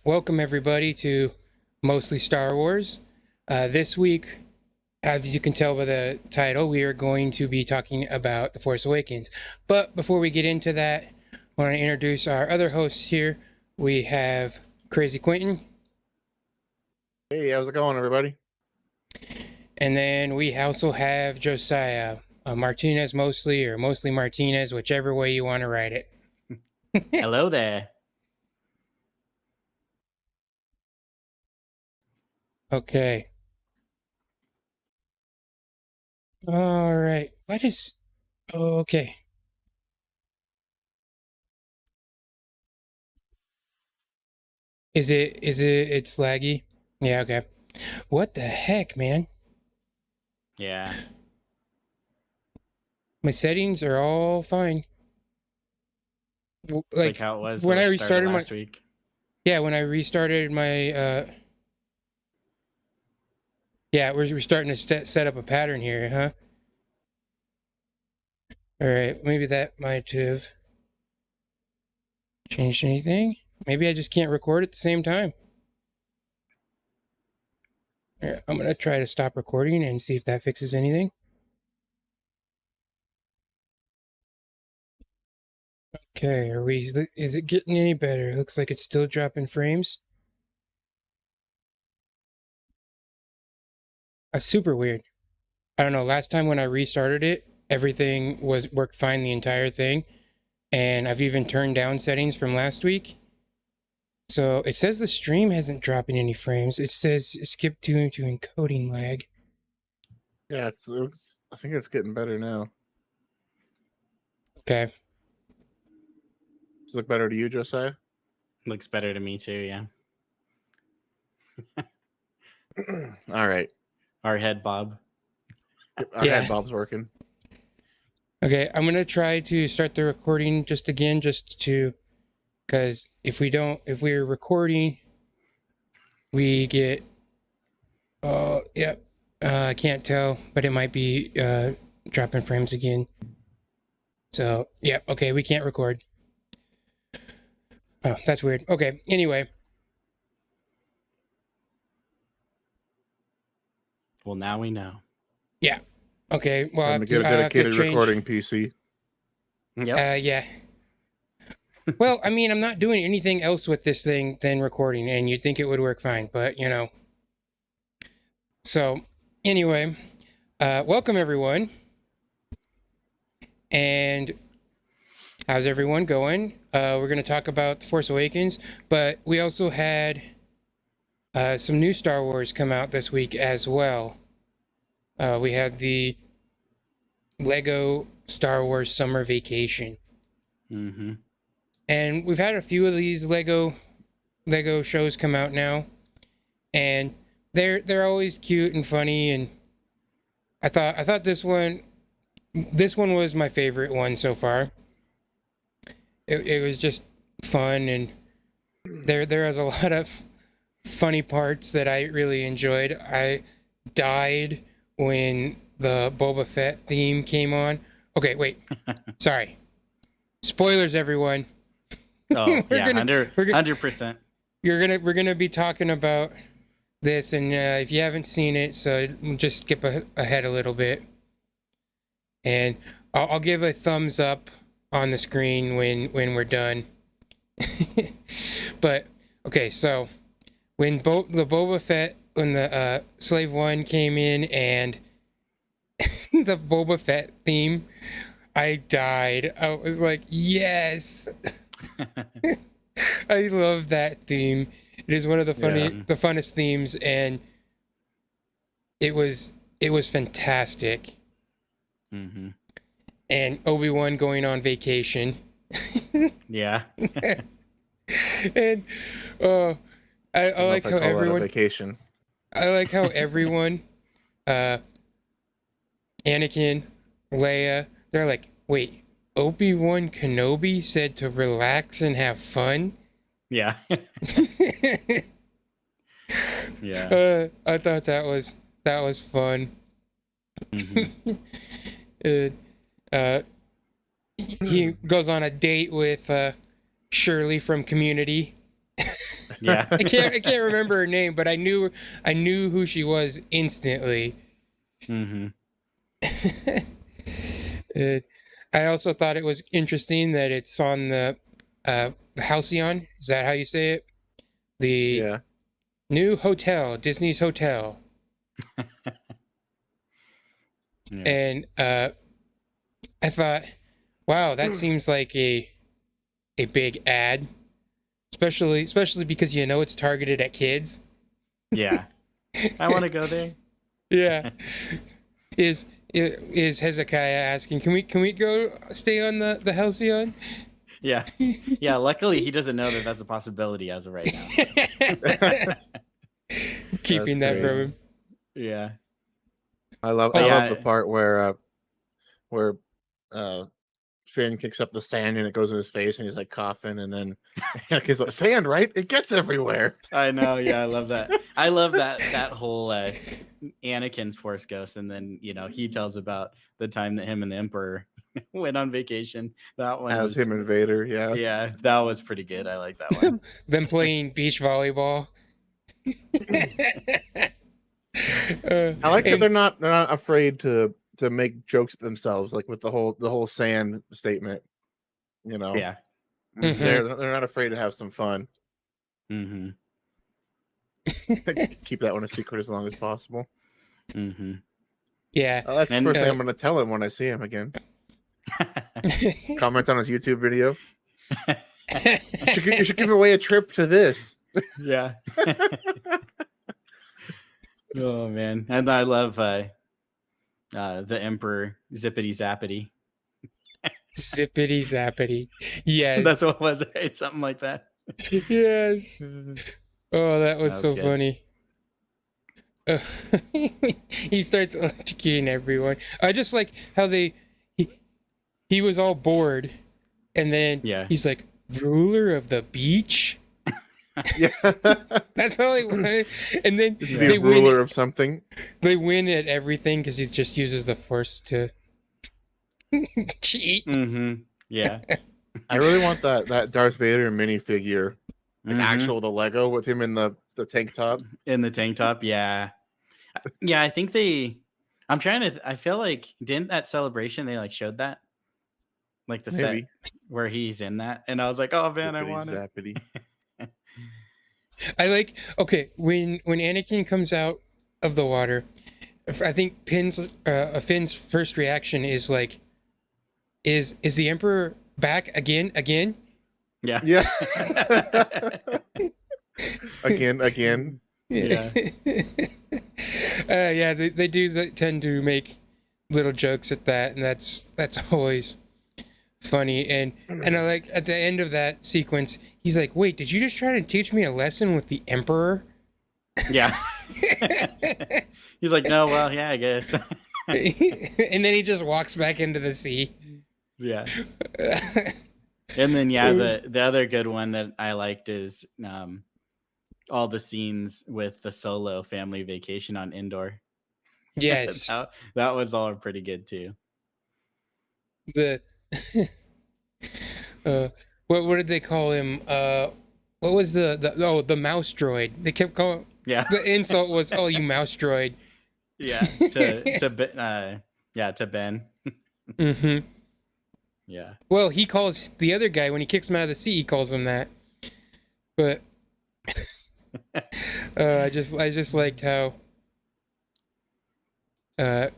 Welcome everybody to Mostly Star Wars. This week, as you can tell by the title, we are going to be talking about The Force Awakens. But before we get into that, I want to introduce our other hosts here. We have Crazy Quinton. Hey, how's it going, everybody? And then we also have Josiah. Martinez mostly, or mostly Martinez, whichever way you want to write it. Hello there. Okay. All right. What is... Oh, okay. It's laggy? Yeah, okay. What the heck, man? Yeah. My settings are all fine. Like how it was when I started restarted last week. Yeah, when I restarted my yeah, we're starting to set up a pattern here, huh? All right, maybe that might have changed anything. Maybe I just can't record at the same time. All right, I'm gonna try to stop recording and see if that fixes anything. Okay, is it getting any better? It looks like it's still dropping frames. Super weird. I don't know, last time when I restarted it, everything worked fine the entire thing. And I've even turned down settings from last week. So it says the stream hasn't dropping any frames. It says skip to encoding lag. Yeah, I think it's getting better now. Okay. Does it look better to you, Josiah? Looks better to me too, yeah. All right. Our head Bob. Our head Bob's working. Okay, I'm gonna try to start the recording just to, because if we're recording, we get, I can't tell, but it might be dropping frames again. So, yeah, okay, we can't record. Oh, that's weird. Okay, anyway. Well, now we know. Yeah. Okay, well, I'm get a dedicated recording PC. Yep. Yeah. Well, I mean, I'm not doing anything else with this thing than recording, and you'd think it would work fine, but, you know. So, anyway, welcome, everyone. And how's everyone going? We're going to talk about The Force Awakens, but we also had some new Star Wars come out this week as well. We had the Lego Star Wars Summer Vacation. Mm-hmm. And we've had a few of these Lego shows come out now, and they're always cute and funny. And I thought this one was my favorite one so far. It was just fun, and there was a lot of funny parts that I really enjoyed. I died when the Boba Fett theme came on. Okay, wait, sorry. Spoilers, everyone. Oh, yeah, 100%. We're gonna be talking about this, and if you haven't seen it, so just skip ahead a little bit, and I'll give a thumbs up on the screen when we're done. But okay, so when the Slave One came in and the Boba Fett theme, I died. I was like, yes. I love that theme. It is one of the funnest themes, and it was fantastic. Mm-hmm. And Obi-Wan going on vacation. Yeah. And I like how everyone vacation. I like how everyone, Anakin, Leia, they're like, wait, Obi-Wan Kenobi said to relax and have fun? Yeah. Yeah. I thought that was fun. Mm-hmm. He goes on a date with Shirley from Community. Yeah. I can't remember her name, but I knew who she was instantly. Mm-hmm. I also thought it was interesting that it's on the Halcyon. Is that how you say it? The Yeah. new hotel, Disney's hotel. Yeah. And I thought, wow, that seems like a big ad, especially because you know it's targeted at kids. Yeah. I want to go there. Yeah. Is Hezekiah asking, can we go stay on the Halcyon? Yeah. Yeah. Luckily, he doesn't know that that's a possibility as of right now. Keeping that great. from him. Yeah. I love Yeah. the part where Finn kicks up the sand and it goes in his face and he's like coughing, and then Anakin's like, sand, right? It gets everywhere. I know. Yeah, I love that. I love that whole Anakin's Force Ghost, and then he tells about the time that him and the Emperor went on vacation. That one As him and Vader, yeah. Yeah, that was pretty good. I like that one. Them playing beach volleyball. I like that they're not afraid to make jokes themselves, like with the whole sand statement. Yeah. Mhm. They're not afraid to have some fun. Mm-hmm. Keep that one a secret as long as possible. Mm-hmm. Yeah. That's the first thing I'm going to tell him when I see him again. Comment on his YouTube video. You should give away a trip to this. Yeah. Oh man, and I love the Emperor Zippity Zappity. Zippity zappity. Yes. That's what it was, right? Something like that. Yes. Oh, that was so good. funny. He starts electrocuting everyone. I just like how he was all bored, and then he's like, ruler of the beach. Yeah. That's all he wanted. And then To be a ruler of something. They win at everything because he just uses the Force to cheat. Mm-hmm. Yeah. I really want that Darth Vader minifigure, like actual the Lego with him in the tank top. In the tank top, yeah. Yeah, I think I feel like didn't that celebration they like showed that? Like the Maybe. set where he's in that, and I was like, oh man, I Zippity want it. zappity. I like, okay, when Anakin comes out of the water, I think Finn's first reaction is like, is the Emperor back again? Yeah. Yeah. Again. Yeah. Yeah, they do tend to make little jokes at that, and that's always funny. And I like at the end of that sequence, he's like, wait, did you just try to teach me a lesson with the Emperor? Yeah. He's like, no, well, yeah, I guess. And then he just walks back into the sea. Yeah. And then the other good one that I liked is all the scenes with the Solo family vacation on Endor. Yes. that was all pretty good too. The what did they call him? What was the mouse droid? They kept calling. Yeah. The insult was, "Oh, you mouse droid." Yeah. To Ben. Mm-hmm. Yeah. Well, he calls the other guy when he kicks him out of the sea. He calls him that. But I just liked how the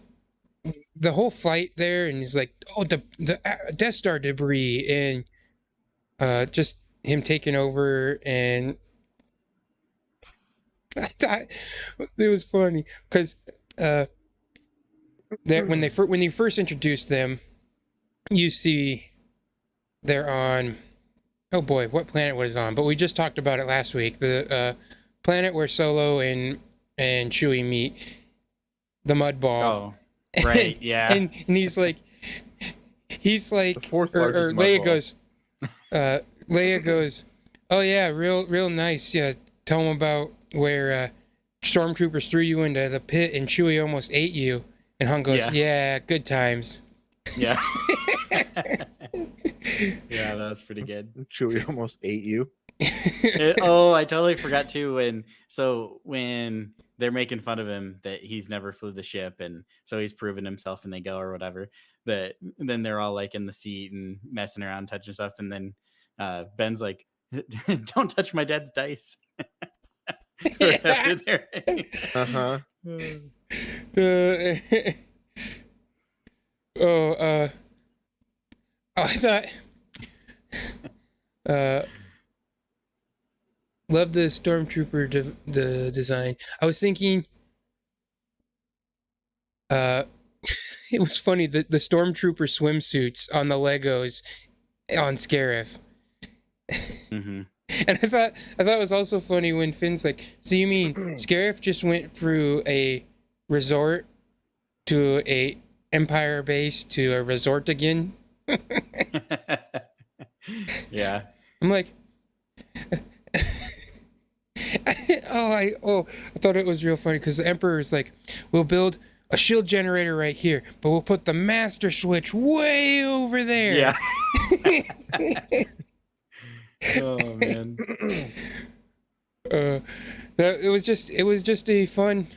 whole fight there, and he's like, "Oh, the Death Star debris," and just him taking over, and I thought it was funny because that when you first introduced them, you see they're on, oh boy, what planet was it on? But we just talked about it last week. The planet where Solo and Chewie meet, the mud ball. Oh, right, yeah. and he's like, The fourth or largest Leia mud goes, Leia goes, oh yeah, real nice. Yeah, tell him about where stormtroopers threw you into the pit and Chewie almost ate you. And Han goes, yeah, good times. Yeah. Yeah, that was pretty good. Chewie almost ate you. I totally forgot too. When they're making fun of him that he's never flew the ship, and so he's proven himself, and they go or whatever. That then they're all like in the seat and messing around, touching stuff, and then Ben's like, "Don't touch my dad's dice." Uh-huh. I thought, love the stormtrooper the design. I was thinking, it was funny that the stormtrooper swimsuits on the Legos on Scarif. Mm-hmm. And I thought it was also funny when Finn's like, so you mean Scarif just went through a resort to a Empire base to a resort again? Yeah. I'm like, I thought it was real funny because the Emperor's like, we'll build a shield generator right here, but we'll put the master switch way over there. Yeah. Oh man. It was just a fun,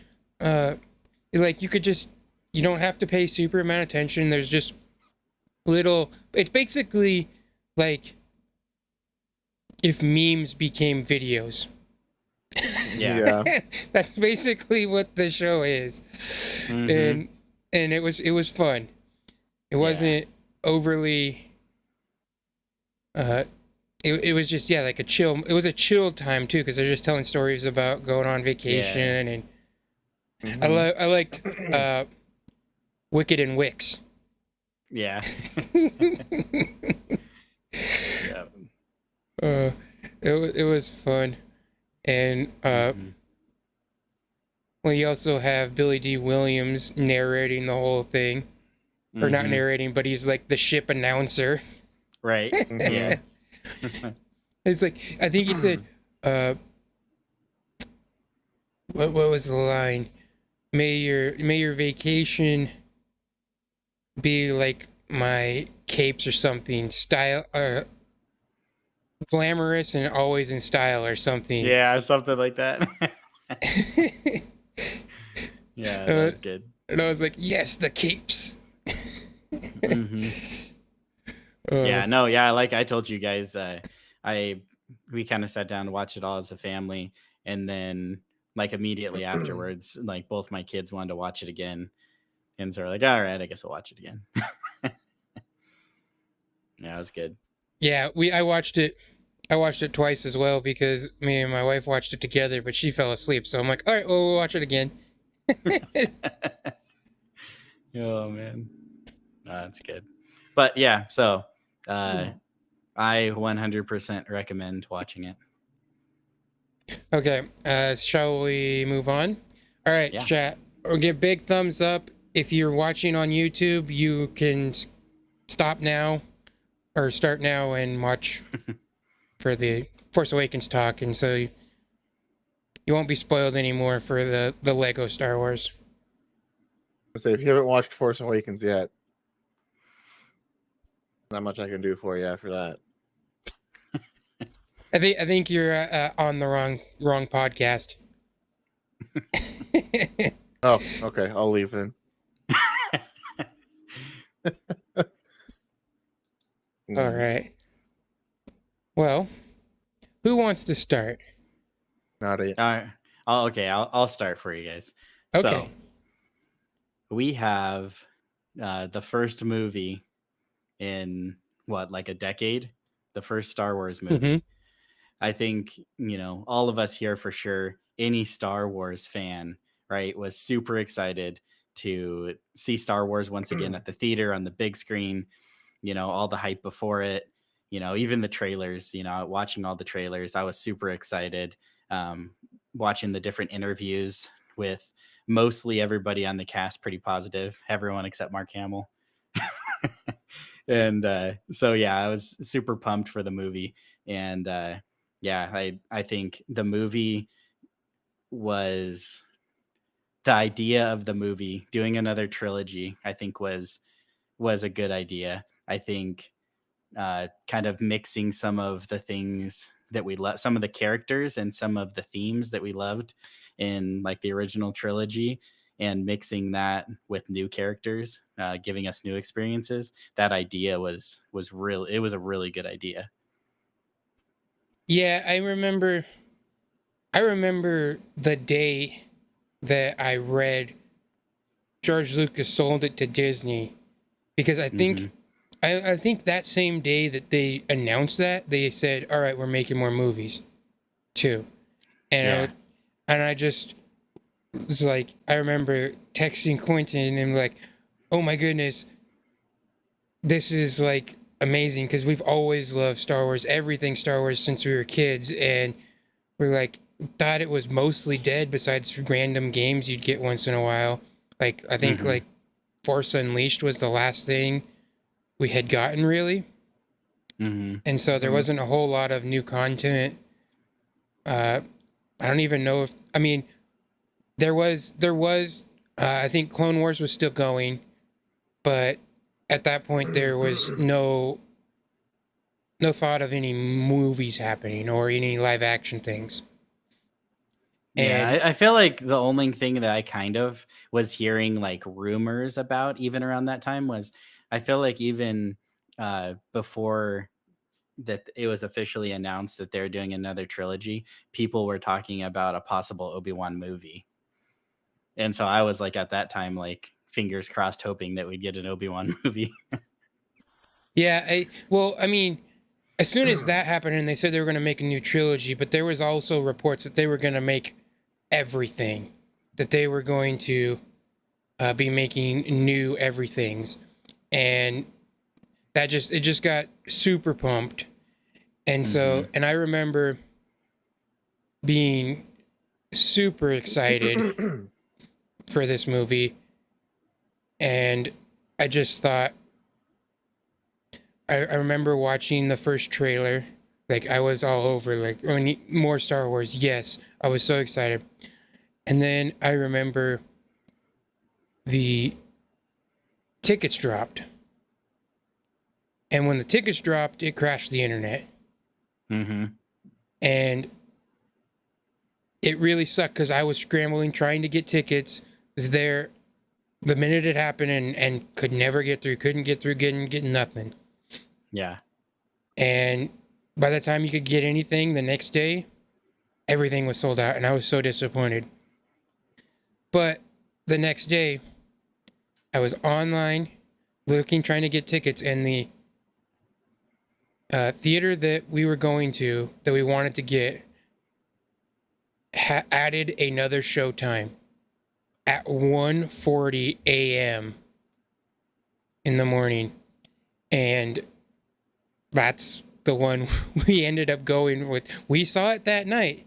like you don't have to pay super amount of attention. There's just little. It's basically like if memes became videos. Yeah. That's basically what the show is. Mm-hmm. And it was fun. It wasn't overly it was just like a chill. It was a chill time too because they're just telling stories about going on vacation and I liked Wicked and Wix. Yeah. Yeah. It was fun. And well, you also have Billy D. Williams narrating the whole thing, or not narrating, but he's like the ship announcer. Right. Yeah. It's like I think he said, what was the line? May your vacation be like my capes or something. Style, glamorous and always in style or something. Yeah, something like that. Yeah, that was good. And I was like, yes, the capes. Like I told you guys, we kind of sat down to watch it all as a family, and then like immediately afterwards, like both my kids wanted to watch it again, and so we're like, all right, I guess we'll watch it again. Yeah, it was good. Yeah, I watched it twice as well because me and my wife watched it together, but she fell asleep. So I'm like, all right, well, we'll watch it again. Oh man, that's good. But yeah, so I 100% recommend watching it. Okay, shall we move on? All right, Yeah. chat. We'll give big thumbs up. If you're watching on YouTube, you can stop now or start now and watch for the Force Awakens talk, and so you won't be spoiled anymore for the Lego Star Wars. I say if you haven't watched Force Awakens yet, not much I can do for you after that. I think you're on the wrong podcast. Oh, okay. I'll leave then. All right. Well, who wants to start? Not it. I'll start for you guys. Okay. So we have the first movie in like a decade, the first Star Wars movie. Mm-hmm. I think, all of us here for sure, any Star Wars fan, right, was super excited to see Star Wars once again at the theater on the big screen, all the hype before it, even the trailers, watching all the trailers. I was super excited, watching the different interviews with mostly everybody on the cast, pretty positive, everyone except Mark Hamill. And so, yeah, I was super pumped for the movie. And I think the movie was the idea of the movie doing another trilogy, I think was a good idea. I think kind of mixing some of the things that we love, some of the characters and some of the themes that we loved in like the original trilogy, and mixing that with new characters, giving us new experiences. That idea was real. It was a really good idea. Yeah, I remember the day that I read George Lucas sold it to Disney, because I think hmm I think that same day that they announced that, they said, "All right, we're making more movies too." And Yeah. I just was like, I remember texting Quinton and like, "Oh my goodness, this is like amazing," because we've always loved Star Wars, everything Star Wars since we were kids, and we're like thought it was mostly dead besides random games you'd get once in a while. Like I think hmm like Force Unleashed was the last thing we had gotten really. hmm And so there wasn't a whole lot of new content. Uh I don't even know if I mean there was I think Clone Wars was still going, but at that point there was no thought of any movies happening or any live action things. Yeah, And I feel like the only thing that I kind of was hearing like rumors about even around that time was, I feel like even before that it was officially announced that they're doing another trilogy, people were talking about a possible Obi-Wan movie. And so I was like at that time like fingers crossed hoping that we'd get an Obi-Wan movie. yeah, I mean, as soon as that happened and they said they were going to make a new trilogy, but there was also reports that they were going to make everything, that they were going to be making new everythings, and it just got super pumped. And so, hmm and I remember being super excited for this movie, and I just thought, I remember watching the first trailer, like I was all over, like, oh, we need more Star Wars. Yes, I was so excited. And then I remember the tickets dropped. And when the tickets dropped, it crashed the internet. hmm And it really sucked because I was scrambling trying to get tickets. Was there the minute it happened and could never get through, couldn't get through, getting nothing. Yeah. And by the time you could get anything the next day, everything was sold out, and I was so disappointed. But the next day, I was online looking, trying to get tickets, and the theater that we were going to, that we wanted to get, added another showtime at 1:40 a.m. in the morning, and that's the one we ended up going with. We saw it that night,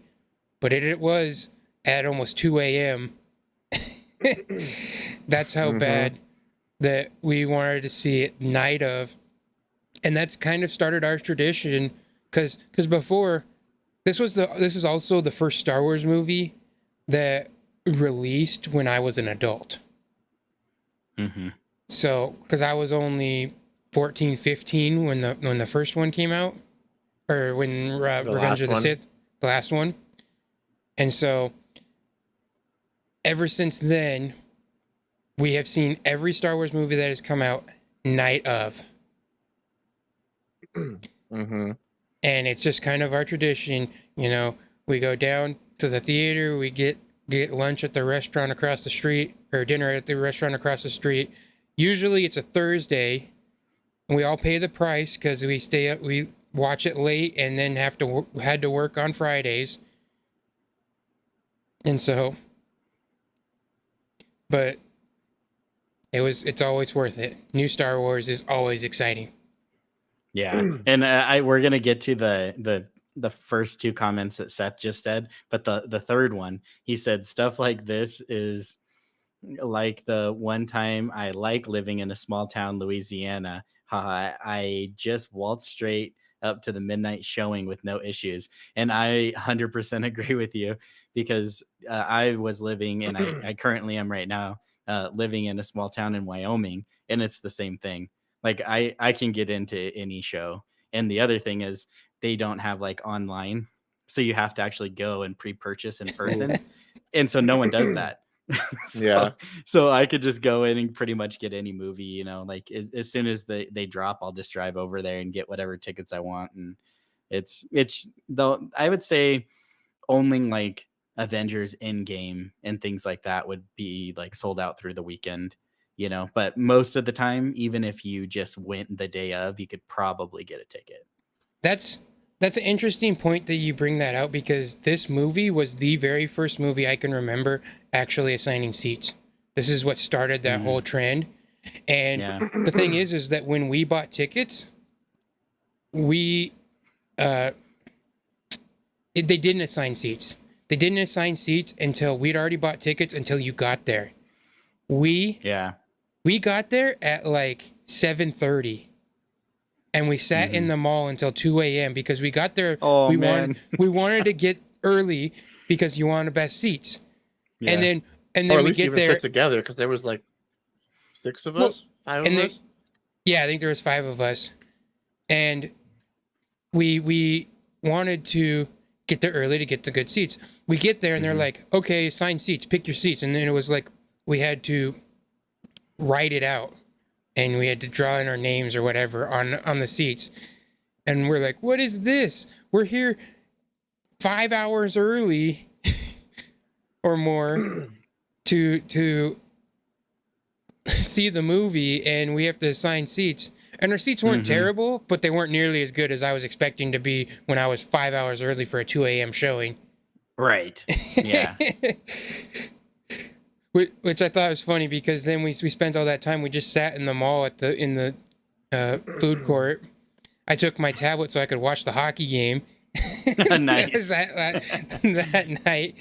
but it was at almost 2 a.m. That's how bad that we wanted to see it night of. And that's kind of started our tradition, because before, this is also the first Star Wars movie that released when I was an adult. hmm So, because I was only 14, 15 when the first one came out, or when The Revenge last of the one. Sith, the last one. And so, ever since then, we have seen every Star Wars movie that has come out night of. Mm-hmm. And it's just kind of our tradition. We go down to the theater, we get lunch at the restaurant across the street, or dinner at the restaurant across the street. Usually it's a Thursday, and we all pay the price because we stay up, we watch it late, and then had to work on Fridays. And so, but it's always worth it. New Star Wars is always exciting. Yeah, and we're gonna get to the first two comments that Seth just said, but the third one, he said stuff like this is like the one time I like living in a small town, Louisiana. I just waltzed straight up to the midnight showing with no issues, and I 100% agree with you, because I was living, and I currently am right now, living in a small town in Wyoming, and it's the same thing. Like I can get into any show. And the other thing is, they don't have like online, so you have to actually go and pre-purchase in person, and so no one does that. so, Yeah. so I could just go in and pretty much get any movie, you know, like as soon as they drop, I'll just drive over there and get whatever tickets I want. And it's though I would say only like Avengers Endgame and things like that would be like sold out through the weekend, you know, but most of the time, even if you just went the day of, you could probably get a ticket. That's an interesting point that you bring that out, because this movie was the very first movie I can remember actually assigning seats. This is what started that whole trend. And the thing is that when we bought tickets, they didn't assign seats. They didn't assign seats until we'd already bought tickets until you got there. We got there at like 7:30. And we sat in the mall until 2 a.m. because we got there. We wanted to get early because you wanted the best seats. Yeah. And then or at we least get even there sit together, because there was like 6 of us, 5 of us. Yeah, I think there was 5 of us, and we wanted to get there early to get the good seats. We get there and they're like, "Okay, assign seats, pick your seats," and then it was like we had to write it out. And we had to draw in our names or whatever on the seats. And we're like, what is this? We're here 5 hours early or more to see the movie, and we have to assign seats. And our seats weren't terrible, but they weren't nearly as good as I was expecting to be when I was 5 hours early for a 2 a.m. showing. Right. Yeah. Which I thought was funny, because then we spent all that time. We just sat in the mall in the food court. I took my tablet so I could watch the hockey game. Nice. that night.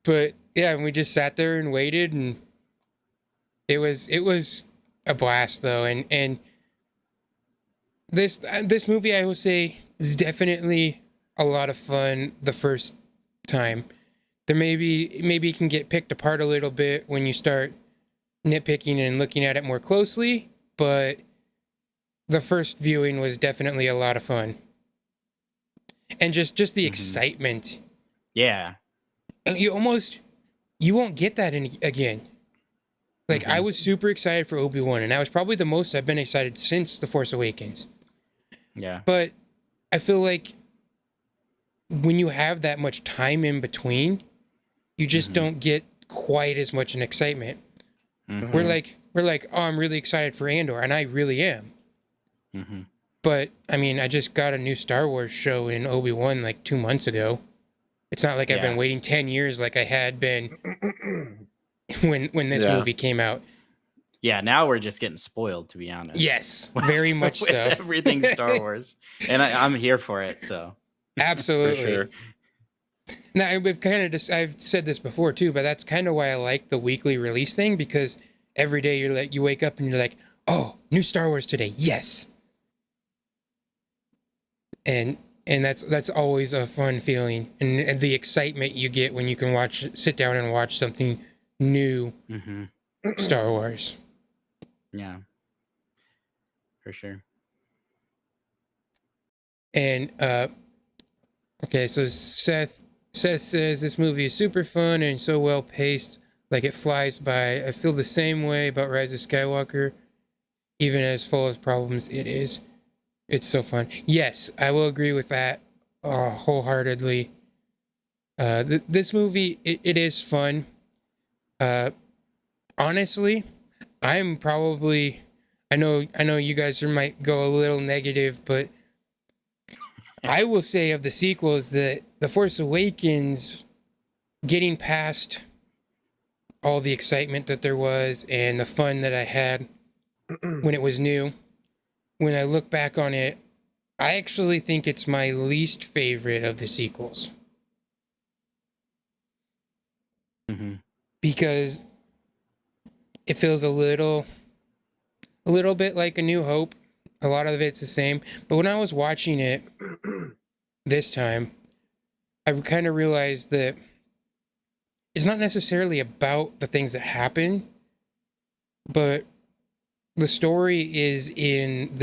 But yeah, we just sat there and waited, and it was a blast though. And this movie, I will say, is definitely a lot of fun the first time. There maybe it can get picked apart a little bit when you start nitpicking and looking at it more closely, but the first viewing was definitely a lot of fun. And just the excitement. Yeah. You won't get that again. Like, I was super excited for Obi-Wan, and that was probably the most I've been excited since The Force Awakens. Yeah. But I feel like when you have that much time in between, you just don't get quite as much an excitement. We're like, oh, I'm really excited for Andor, and I really am. But I mean, I just got a new Star Wars show in Obi-Wan like 2 months ago. It's not like I've been waiting 10 years like I had been when this movie came out. Yeah, now we're just getting spoiled, to be honest. Yes, very much so. Everything Star Wars, and I'm here for it. So absolutely. For sure. Now, I've said this before too, but that's kind of why I like the weekly release thing, because every day you wake up and you're like, oh, new Star Wars today, yes. And that's always a fun feeling, and the excitement you get when you can sit down and watch something new, Star Wars. Yeah, for sure. And okay, so Seth says this movie is super fun and so well paced, like it flies by. I feel the same way about Rise of Skywalker, even as full of problems it is. It's so fun. Yes, I will agree with that wholeheartedly. This movie, it is fun. Honestly, I'm probably, I know you guys might go a little negative, but I will say of the sequels that The Force Awakens, getting past all the excitement that there was and the fun that I had when it was new, when I look back on it, I actually think it's my least favorite of the sequels. Because it feels a little bit like A New Hope. A lot of it's the same. But when I was watching it this time, I kind of realized that it's not necessarily about the things that happen, but the story is in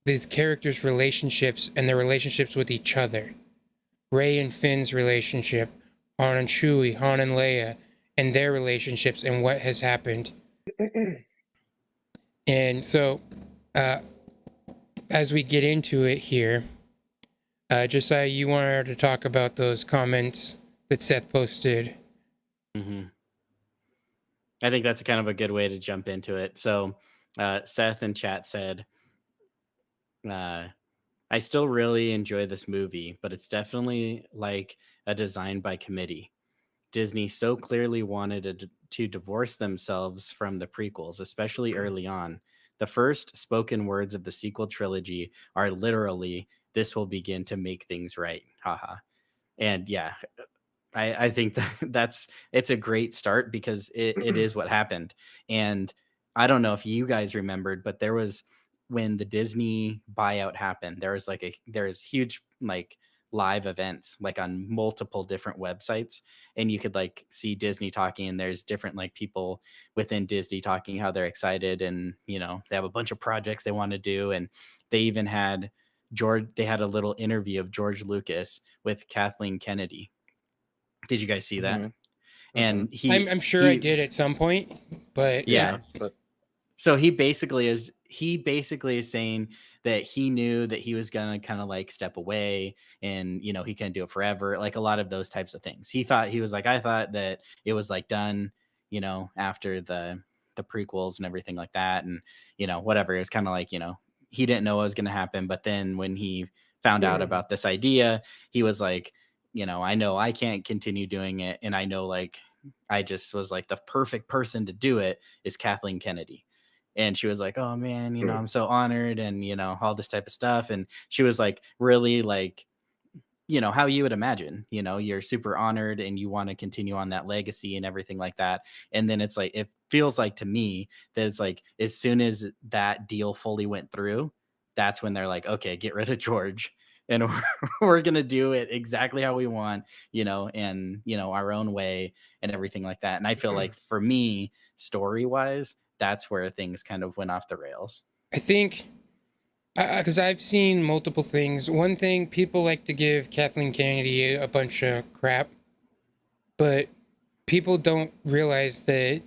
these characters' relationships and their relationships with each other. Rey and Finn's relationship, Han and Chewie, Han and Leia, and their relationships and what has happened. And so, as we get into it here, Josiah, you wanted to talk about those comments that Seth posted. Mm-hmm. I think that's kind of a good way to jump into it. So, Seth in chat said, I still really enjoy this movie, but it's definitely like a design by committee. Disney so clearly wanted to divorce themselves from the prequels, especially early on. The first spoken words of the sequel trilogy are literally, "This will begin to make things right." Haha. And yeah, I think it's a great start because it is what happened. And I don't know if you guys remembered, but there was when the Disney buyout happened, there's huge like live events like on multiple different websites, and you could like see Disney talking, and there's different like people within Disney talking how they're excited, and they have a bunch of projects they want to do. And they even had they had a little interview of George Lucas with Kathleen Kennedy. Did you guys see that? Mm-hmm. And I'm sure I did at some point, but yeah. But So he basically is saying that he knew that he was gonna kind of like step away, and he couldn't do it forever, like a lot of those types of things. He was like, I thought that it was like done, after the prequels and everything like that, and whatever. It was kind of like he didn't know what was gonna happen, but then when he found out about this idea, he was like, I know I can't continue doing it, and I know like I just was like the perfect person to do it is Kathleen Kennedy. And she was like, oh man, I'm so honored, and all this type of stuff. And she was like really like, how you would imagine, you're super honored and you want to continue on that legacy and everything like that. And then it's like, it feels like to me that it's like as soon as that deal fully went through, that's when they're like, okay, get rid of George, and we're gonna do it exactly how we want, and our own way and everything like that. And I feel like for me, story wise, that's where things kind of went off the rails. I think because I've seen multiple things. One thing, people like to give Kathleen Kennedy a bunch of crap, but people don't realize that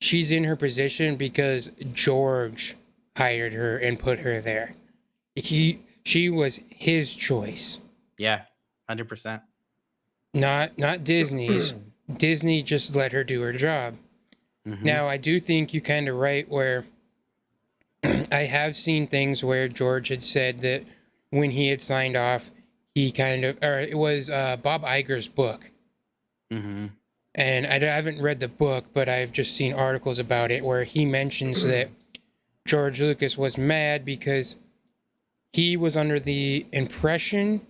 she's in her position because George hired her and put her there. She was his choice. Yeah, 100%. Not Disney's. Disney just let her do her job. Mm-hmm. Now, I do think you kind of right where I have seen things where George had said that when he had signed off, he kind of, or it was Bob Iger's book. Mm-hmm. And I haven't read the book, but I've just seen articles about it where he mentions that George Lucas was mad because he was under the impression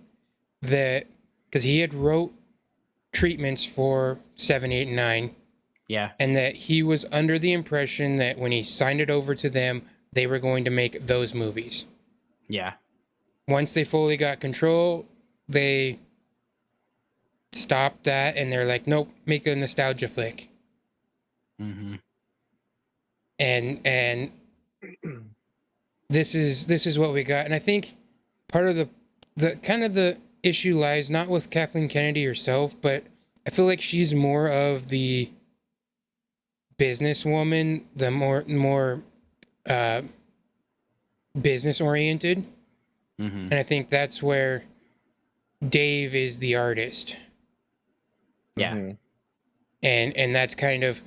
that, because he had wrote treatments for 7, 8, and 9. Yeah. And that he was under the impression that when he signed it over to them, they were going to make those movies. Yeah. Once they fully got control, they stopped that and they're like, nope, make a nostalgia flick. Mm-hmm. And this is what we got. And I think part of the kind of the issue lies not with Kathleen Kennedy herself, but I feel like she's more of the businesswoman, the more business oriented. Mm-hmm. And I think that's where Dave is the artist. Yeah. Mm-hmm. And that's kind of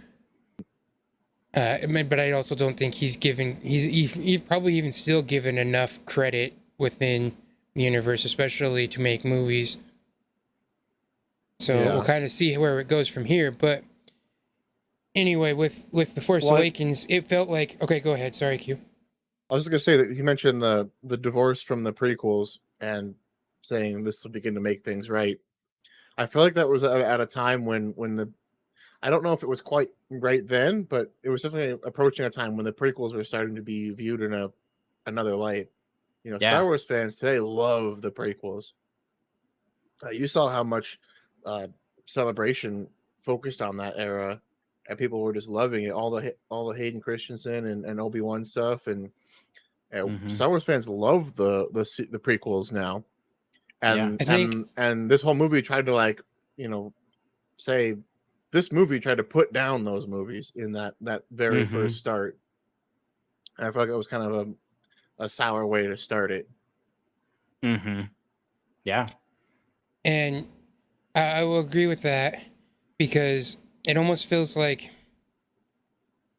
but I also don't think he's probably even still given enough credit within the universe, especially to make movies. So Yeah. we'll kind of see where it goes from here. But anyway, with The Force Awakens, it felt like... Okay, go ahead. Sorry, Q. I was just gonna say that you mentioned the divorce from the prequels and saying this will begin to make things right. I feel like that was at a time when the... I don't know if it was quite right then, but it was definitely approaching a time when the prequels were starting to be viewed in another light. Yeah. Star Wars fans today love the prequels. You saw how much celebration focused on that era, and people were just loving it. All the Hayden Christensen and Obi-Wan stuff, and Star Wars fans love the prequels now, and I think- and this whole movie tried to, like, say this movie tried to put down those movies in that very first start. And I feel like it was kind of a sour way to start it. Yeah. And I will agree with that, because it almost feels like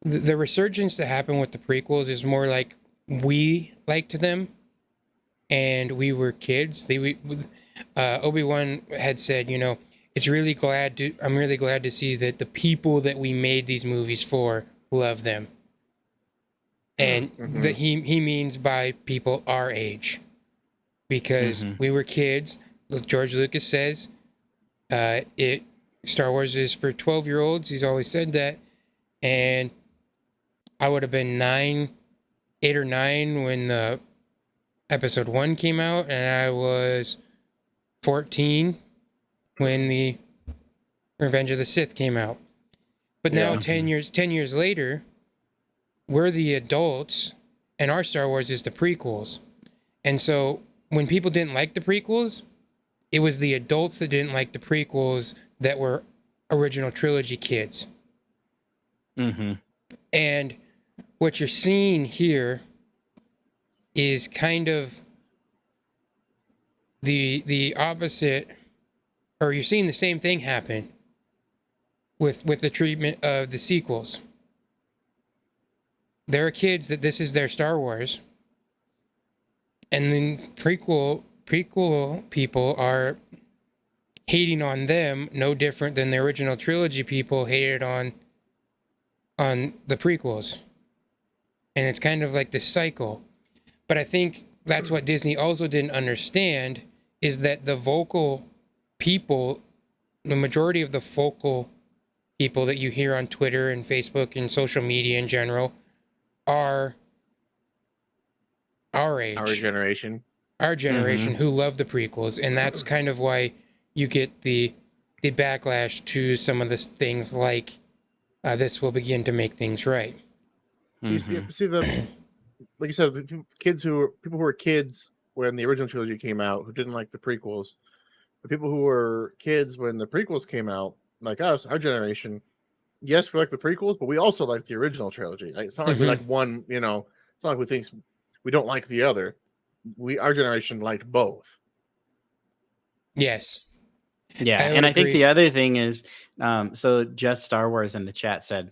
the resurgence that happened with the prequels is more like we liked them and we were kids. Obi-Wan had said, I'm really glad to see that the people that we made these movies for love them. And that he means by people our age, because we were kids. George Lucas says Star Wars is for 12-year-olds. He's always said that. And I would have been 8 or 9 when the episode 1 came out, and I was 14 when the Revenge of the Sith came out. But now 10 years later, we're the adults, and our Star Wars is the prequels. And so when people didn't like the prequels, it was the adults that didn't like the prequels that were original trilogy kids. And what you're seeing here is kind of the opposite, or you're seeing the same thing happen with the treatment of the sequels. There are kids that this is their Star Wars, and then prequel people are hating on them, no different than the original trilogy people hated on the prequels. And it's kind of like this cycle. But I think that's what Disney also didn't understand, is that the vocal people, the majority of the vocal people that you hear on Twitter and Facebook and social media in general are our age. Our generation. Who love the prequels. And that's kind of why you get the backlash to some of the things like this will begin to make things right. You see like you said, people who were kids when the original trilogy came out, who didn't like the prequels, the people who were kids when the prequels came out, like us, our generation, yes, we like the prequels, but we also like the original trilogy. Like, it's not like we like one, it's not like we don't like the other. Our generation liked both. Yes. Yeah, and I think the other thing is, so just Star Wars in the chat said,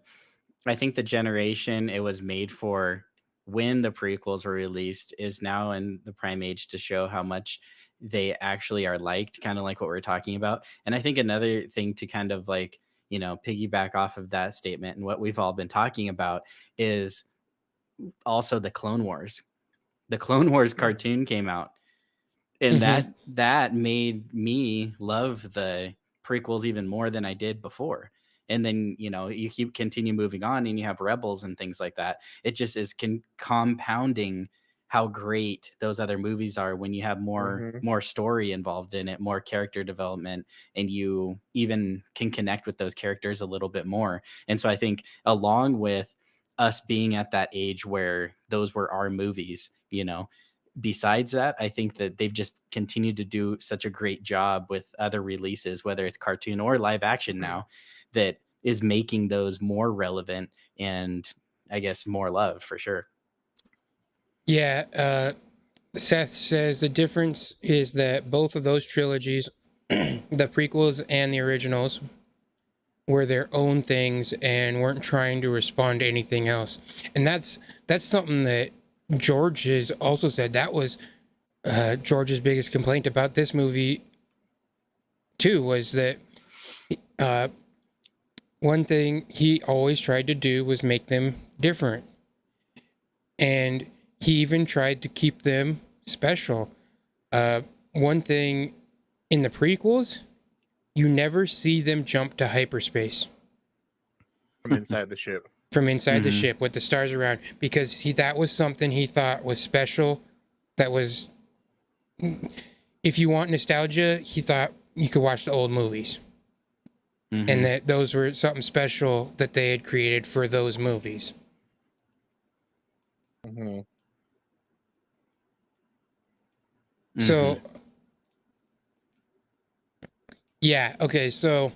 I think the generation it was made for when the prequels were released is now in the prime age to show how much they actually are liked, kind of like what we're talking about. And I think another thing to kind of like, piggyback off of that statement and what we've all been talking about is also the Clone Wars. The Clone Wars cartoon came out, and that made me love the prequels even more than I did before. And then, you continue moving on and you have Rebels and things like that. It just is compounding how great those other movies are when you have more story involved in it, more character development, and you even can connect with those characters a little bit more. And so I think along with us being at that age where those were our movies, besides that, I think that they've just continued to do such a great job with other releases, whether it's cartoon or live action now, that is making those more relevant and I guess more loved for sure. Yeah. Seth says the difference is that both of those trilogies, the prequels and the originals, were their own things and weren't trying to respond to anything else. And that's something that George has also said. That was George's biggest complaint about this movie too, was that one thing he always tried to do was make them different. And he even tried to keep them special. One thing in the prequels, you never see them jump to hyperspace. From inside the ship. From inside the ship with the stars around. Because that was something he thought was special. That was, if you want nostalgia, he thought you could watch the old movies. And that those were something special that they had created for those movies. So, yeah, okay, so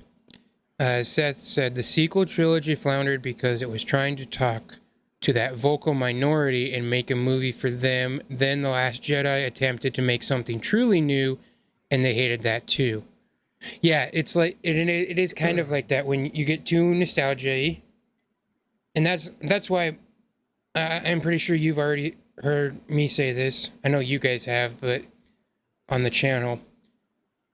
Seth said the sequel trilogy floundered because it was trying to talk to that vocal minority and make a movie for them. Then The Last Jedi attempted to make something truly new, and they hated that too. Yeah, it's like it is kind of like that when you get too nostalgia, and that's why I'm pretty sure you've already heard me say this. I know you guys have, but on the channel,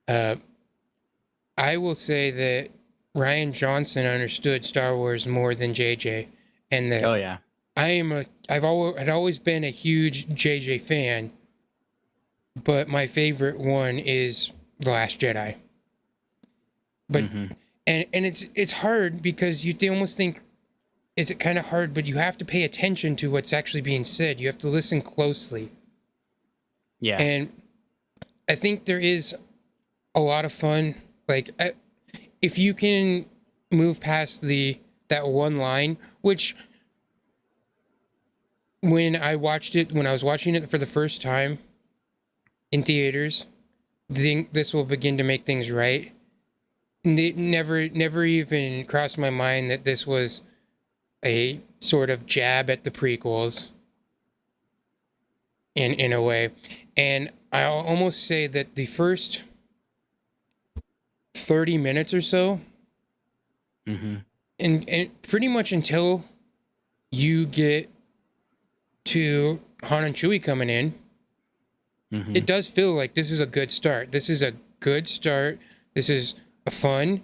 I will say that Ryan Johnson understood Star Wars more than JJ, and that Oh yeah. I'd always been a huge JJ fan, but my favorite one is The Last Jedi. But and it's hard because you almost think it's kind of hard, but you have to pay attention to what's actually being said. You have to listen closely. Yeah. And I think there is a lot of fun. Like, if you can move past that one line, which when I was watching it for the first time in theaters, think this will begin to make things right. And it never even crossed my mind that this was a sort of jab at the prequels in a way. And I'll almost say that the first 30 minutes or so, and pretty much until you get to Han and Chewie coming in, it does feel like this is a good start. This is a good start. This is a fun.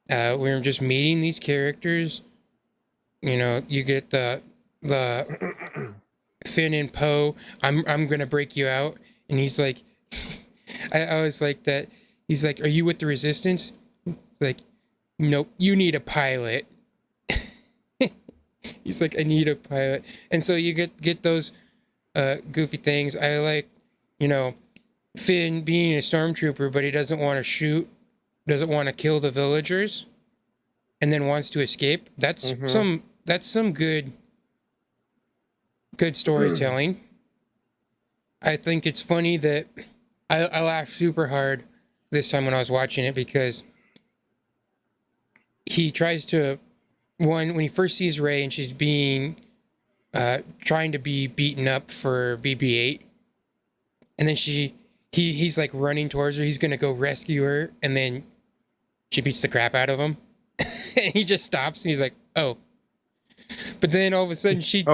We're just meeting these characters. You know, you get the Finn and Poe. I'm gonna break you out, and he's like, I was like that. He's like, "Are you with the Resistance?" Like, nope. You need a pilot. He's like, "I need a pilot," and so you get those goofy things. I like, Finn being a stormtrooper, but he doesn't want to shoot, doesn't want to kill the villagers, and then wants to escape. That's some good storytelling. I think it's funny that I laughed super hard this time when I was watching it because he tries to when he first sees Rey and she's being trying to be beaten up for BB-8, and then he's like running towards her. He's gonna go rescue her, and then she beats the crap out of him, and he just stops and he's like, "Oh." But then all of a sudden she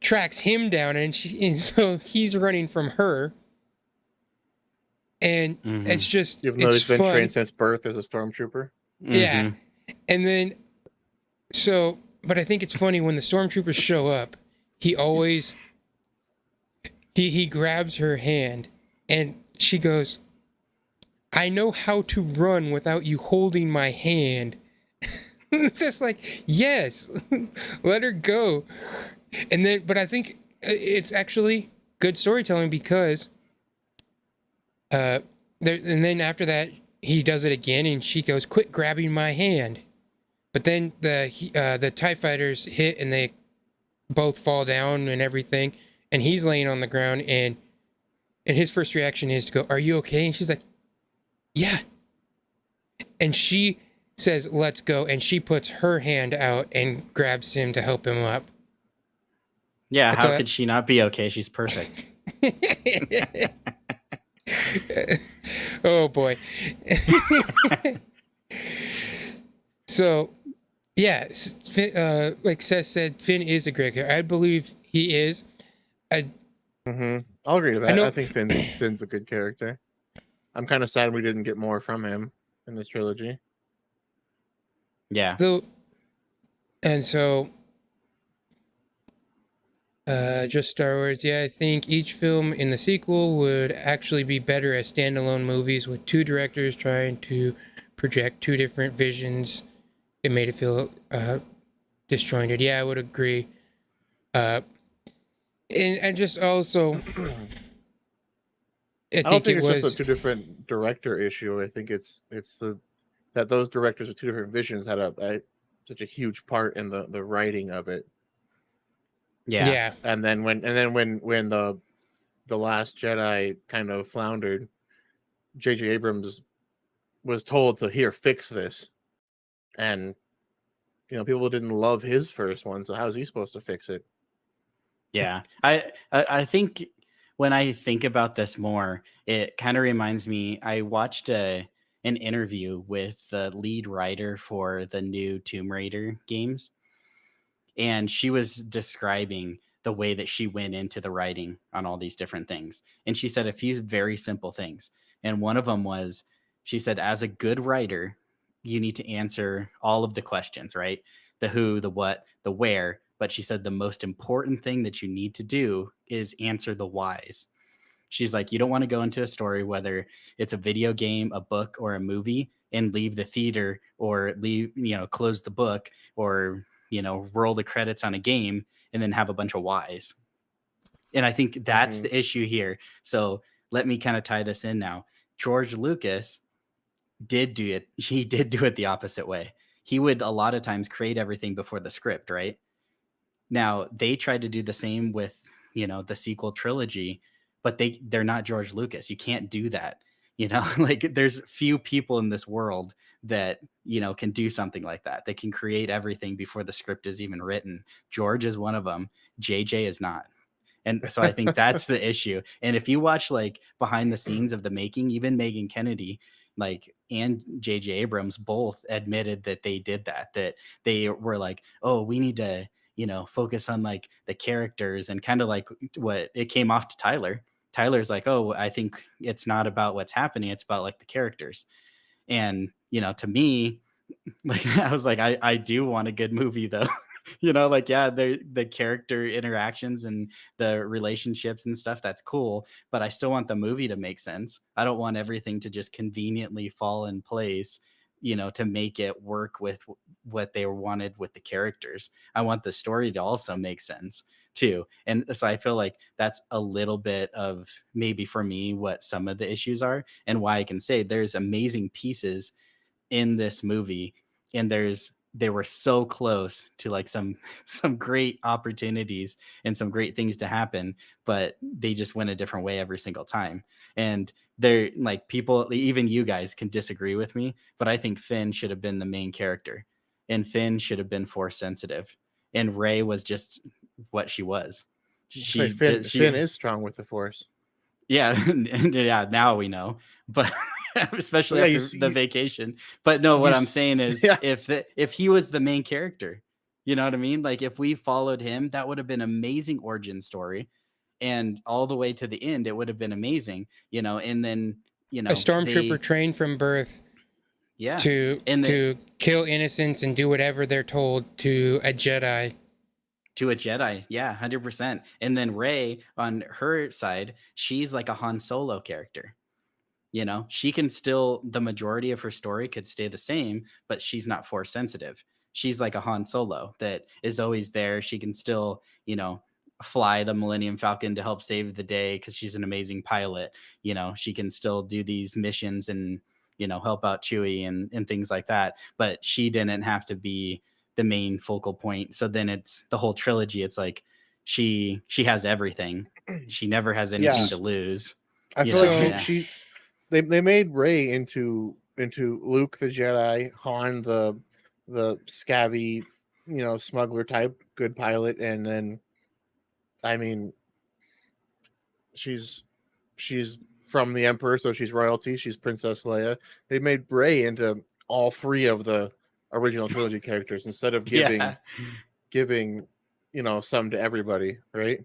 tracks him down, and so he's running from her. And it's just You've noticed been trained since birth as a stormtrooper. Yeah. And then but I think it's funny when the stormtroopers show up, he always he grabs her hand and she goes, "I know how to run without you holding my hand." It's just like, yes, let her go. And then, but I think it's actually good storytelling because, and then after that, he does it again, and she goes, "Quit grabbing my hand." But then the TIE fighters hit, and they both fall down and everything, and he's laying on the ground, and his first reaction is to go, "Are you okay?" And she's like, "Yeah." And she says, "Let's go," and she puts her hand out and grabs him to help him up. Yeah, how could she not be okay? She's perfect. Oh boy. So, yeah, like Seth said, Finn is a great character. I believe he is. I'll agree to that. I think Finn's a good character. I'm kind of sad we didn't get more from him in this trilogy. Yeah. Just Star Wars. Yeah, I think each film in the sequel would actually be better as standalone movies with two directors trying to project two different visions. It made it feel disjointed. Yeah, I would agree. And just also, I don't think it's just a two different director issue. I think it's that those directors with two different visions had such a huge part in the writing of it. Yeah. And then when The Last Jedi kind of floundered, J.J. Abrams was told to fix this, and people didn't love his first one, so how's he supposed to fix it? Yeah, I think when I think about this more, it kind of reminds me. I watched an interview with the lead writer for the new Tomb Raider games, and she was describing the way that she went into the writing on all these different things. And she said a few very simple things. And one of them was, she said, as a good writer, you need to answer all of the questions, right? The who, the what, the where. But she said the most important thing that you need to do is answer the whys. She's like, you don't want to go into a story, whether it's a video game, a book, or a movie, and leave the theater or leave, close the book or, roll the credits on a game and then have a bunch of whys. And I think that's the issue here. So let me kind of tie this in now. George Lucas did do it. He did do it the opposite way. He would a lot of times create everything before the script, right? Now they tried to do the same with, the sequel trilogy, but they're not George Lucas. You can't do that. Like there's few people in this world that, can do something like that. They can create everything before the script is even written. George is one of them. JJ is not. And so I think that's the issue. And if you watch like behind the scenes of the making, even Megan Kennedy, like, and JJ Abrams both admitted that they did that they were like, oh, we need to, focus on like the characters, and kind of like what it came off to Tyler. Tyler's like, oh, I think it's not about what's happening. It's about like the characters. And, to me, like, I was like, I do want a good movie though. Like, yeah, the character interactions and the relationships and stuff, that's cool. But I still want the movie to make sense. I don't want everything to just conveniently fall in place, to make it work with what they wanted with the characters. I want the story to also make sense too. And so I feel like that's a little bit of maybe for me what some of the issues are, and why I can say there's amazing pieces in this movie, and they were so close to like some great opportunities and some great things to happen, but they just went a different way every single time. And they're like, people, even you guys can disagree with me, but I think Finn should have been the main character, and Finn should have been Force sensitive, and Rey was just what she was. Finn is strong with the Force. Yeah, yeah. Now we know, but especially after the vacation. But no, what I'm saying is, if he was the main character, you know what I mean? Like if we followed him, that would have been amazing origin story, and all the way to the end, it would have been amazing. And then a stormtrooper trained from birth, to kill innocents and do whatever they're told to a Jedi. To a Jedi, yeah, 100%. And then Rey, on her side, she's like a Han Solo character. She can still, the majority of her story could stay the same, but she's not Force sensitive. She's like a Han Solo that is always there. She can still, fly the Millennium Falcon to help save the day because she's an amazing pilot. She can still do these missions and, help out Chewie and things like that. But she didn't have to be the main focal point. So then it's the whole trilogy. It's like she has everything. She never has anything to lose. I feel like they made Rey into Luke the Jedi, Han the scabby, smuggler type good pilot, and then I mean she's from the Emperor, so she's royalty. She's Princess Leia. They made Rey into all three of the original trilogy characters instead of giving some to everybody, right?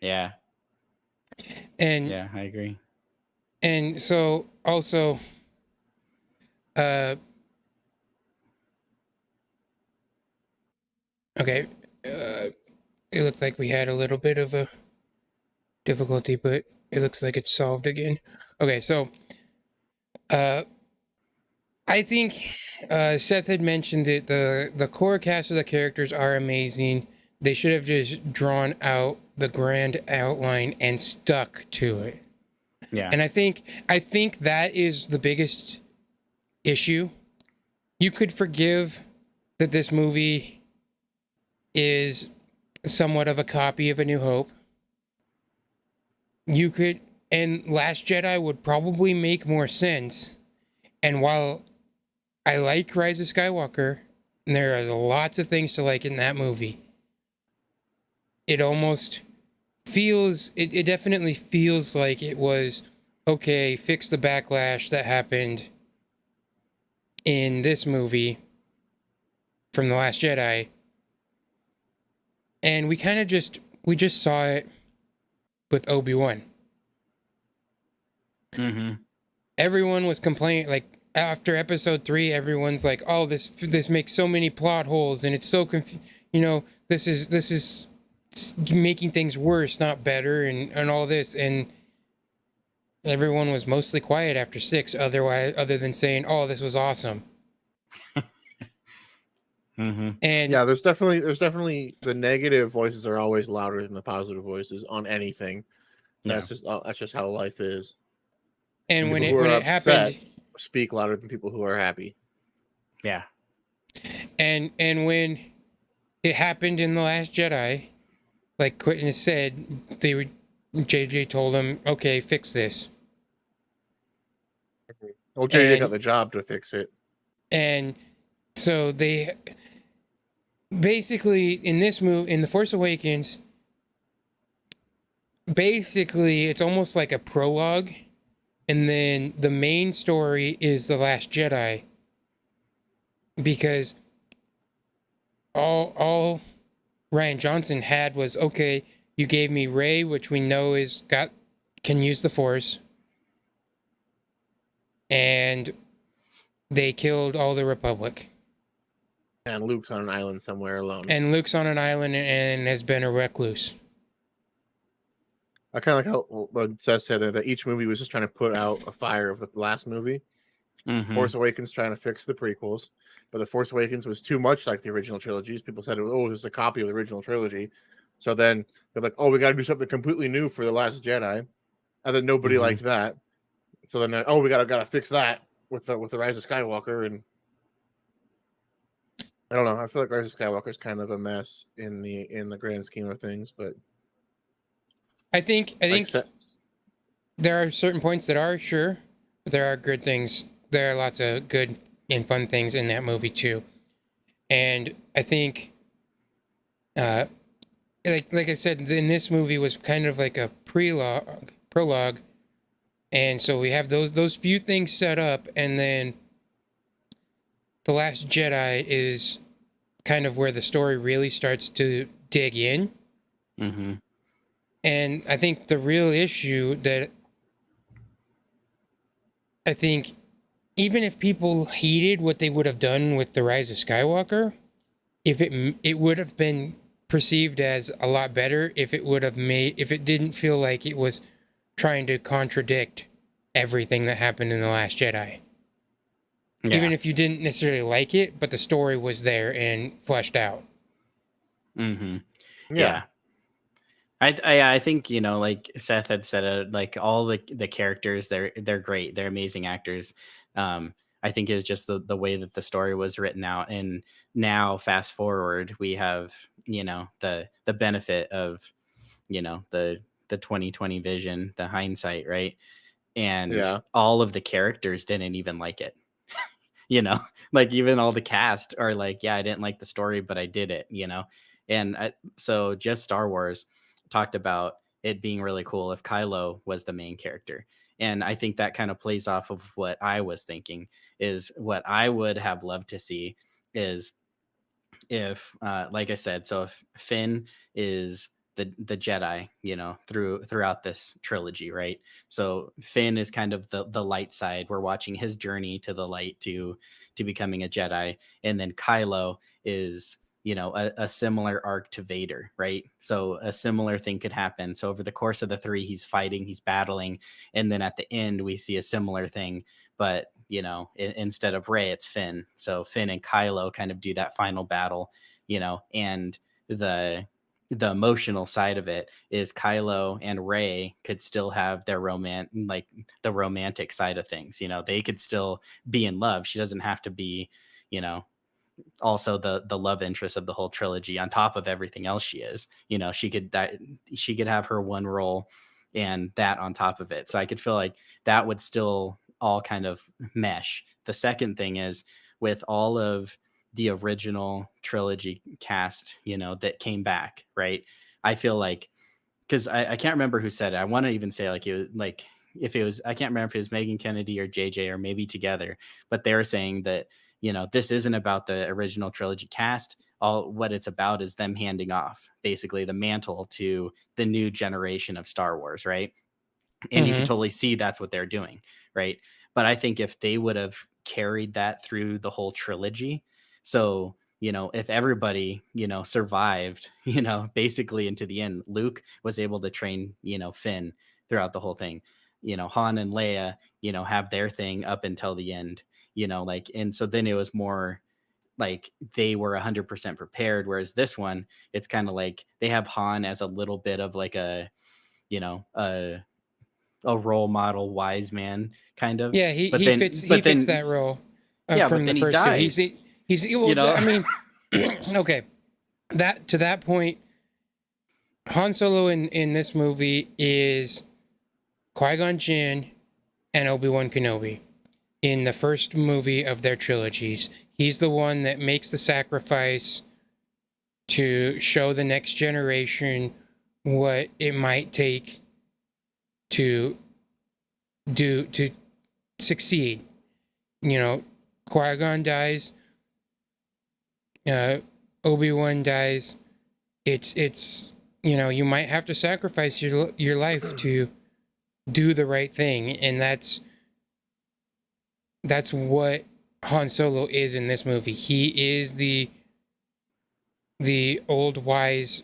Yeah. And yeah, I agree. And so also okay, it looked like we had a little bit of a difficulty, but it looks like it's solved again. Okay, so I think Seth had mentioned that the core cast of the characters are amazing. They should have just drawn out the grand outline and stuck to it. Yeah. And I think that is the biggest issue. You could forgive that this movie is somewhat of a copy of A New Hope. you could, and Last Jedi would probably make more sense. And while I like Rise of Skywalker, and there are lots of things to like in that movie, it almost feels, it definitely feels like it was, okay, fix the backlash that happened in this movie from The Last Jedi. And we kind of we just saw it with Obi-Wan. Mm-hmm. Everyone was complaining, like, after episode 3, everyone's like, oh, this makes so many plot holes, and it's so this is making things worse, not better, and all this. And everyone was mostly quiet after 6, other than saying, oh, this was awesome. Mm-hmm. And Yeah, there's definitely the negative voices are always louder than the positive voices on anything. Yeah. That's just how life is. and People when who are it upset happened, speak louder than people who are happy. Yeah. and when it happened in The Last Jedi, like Quinton has said, JJ told him, okay, fix this. Well, JJ got And- the job to fix it. And so they basically, in The Force Awakens, basically it's almost like a prologue, and then the main story is The Last Jedi, because all Ryan Johnson had was, okay, you gave me Rey, which we know can use the Force, and they killed all the Republic. And Luke's on an island somewhere alone. And Luke's on an island and has been a recluse. I kind of like how what Seth said that each movie was just trying to put out a fire of the last movie. Mm-hmm. Force Awakens trying to fix the prequels, but the Force Awakens was too much like the original trilogies. People said it was just a copy of the original trilogy. So then they're like, "Oh, we got to do something completely new for the Last Jedi," and then nobody Mhm. liked that. So then, oh, we gotta fix that with the Rise of Skywalker, and I don't know. I feel like Rise of Skywalker is kind of a mess in the grand scheme of things, but I think like there are certain points that are, sure, but there are good things. There are lots of good and fun things in that movie too. And I think like I said, in this movie was kind of like a prologue. And so we have those few things set up, and then The Last Jedi is kind of where the story really starts to dig in. Mm-hmm. And I think the real issue that I think, even if people hated what they would have done with The Rise of Skywalker, if it would have been perceived as a lot better if it didn't feel like it was trying to contradict everything that happened in The Last Jedi. Yeah. Even if you didn't necessarily like it, but the story was there and fleshed out. Mm-hmm. yeah. I think, like Seth had said, like all the characters, they're great, they're amazing actors. I think it was just the way that the story was written out, and now fast forward, we have the benefit of the 2020 vision, the hindsight, right? And Yeah. all of the characters didn't even like it. Like even all the cast are like, yeah, I didn't like the story, but I did it. And so just Star Wars talked about it being really cool if Kylo was the main character. And I think that kind of plays off of what I was thinking, is what I would have loved to see is if, like I said, so if Finn is the Jedi, throughout this trilogy, right? So Finn is kind of the light side. We're watching his journey to the light to becoming a Jedi, and then Kylo is a similar arc to Vader, right? So a similar thing could happen. So over the course of the 3, he's fighting, he's battling, and then at the end we see a similar thing, but instead of Rey, it's Finn. So Finn and Kylo kind of do that final battle, and the emotional side of it is Kylo and Rey could still have their like the romantic side of things. They could still be in love. She doesn't have to be, also the love interest of the whole trilogy on top of everything else she is. She could have her one role and that on top of it. So I could feel like that would still all kind of mesh. The second thing is with all of the original trilogy cast, that came back, right? I feel like, because I can't remember who said it. I want to even say like it was like if it was, I can't remember if it was Megan Kennedy or JJ or maybe together, but they were saying that, this isn't about the original trilogy cast. All what it's about is them handing off basically the mantle to the new generation of Star Wars, right? And you can totally see that's what they're doing, right? But I think if they would have carried that through the whole trilogy, so if everybody survived, basically into the end, Luke was able to train Finn throughout the whole thing. Han and Leia have their thing up until the end, and so then it was more like they were 100% prepared, whereas this one, it's kind of like they have Han as a little bit of like a you know a a role model wise man kind of. Yeah, But he then fits but that then role yeah, from but the then he first two. dies. Well, You know? I mean, okay, that to that point, Han Solo in this movie is Qui-Gon Jinn and Obi-Wan Kenobi. In the first movie of their trilogies, he's the one that makes the sacrifice to show the next generation what it might take to succeed. Qui-Gon dies, Obi-Wan dies. It's you might have to sacrifice your life to do the right thing, and that's what Han Solo is in this movie. He is the old wise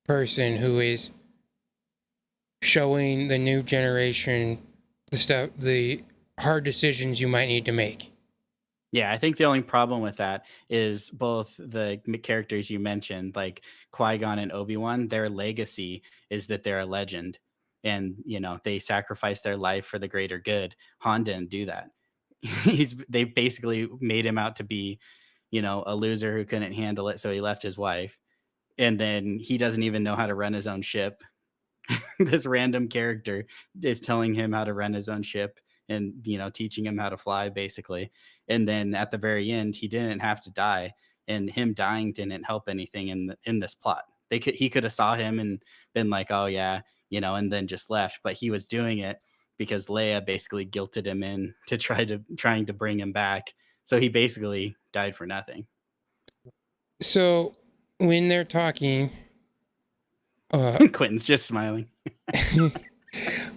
person who is showing the new generation the hard decisions you might need to make. Yeah, I think the only problem with that is both the characters you mentioned, like Qui-Gon and Obi-Wan, their legacy is that they're a legend and, they sacrificed their life for the greater good. Han didn't do that. They basically made him out to be, a loser who couldn't handle it. So he left his wife, and then he doesn't even know how to run his own ship. This random character is telling him how to run his own ship and teaching him how to fly basically. And then at the very end he didn't have to die, and him dying didn't help anything in this plot. He could have saw him and been like, oh yeah, and then just left, but he was doing it because Leia basically guilted him in to trying to bring him back, so he basically died for nothing. So when they're talking, Quinton's just smiling.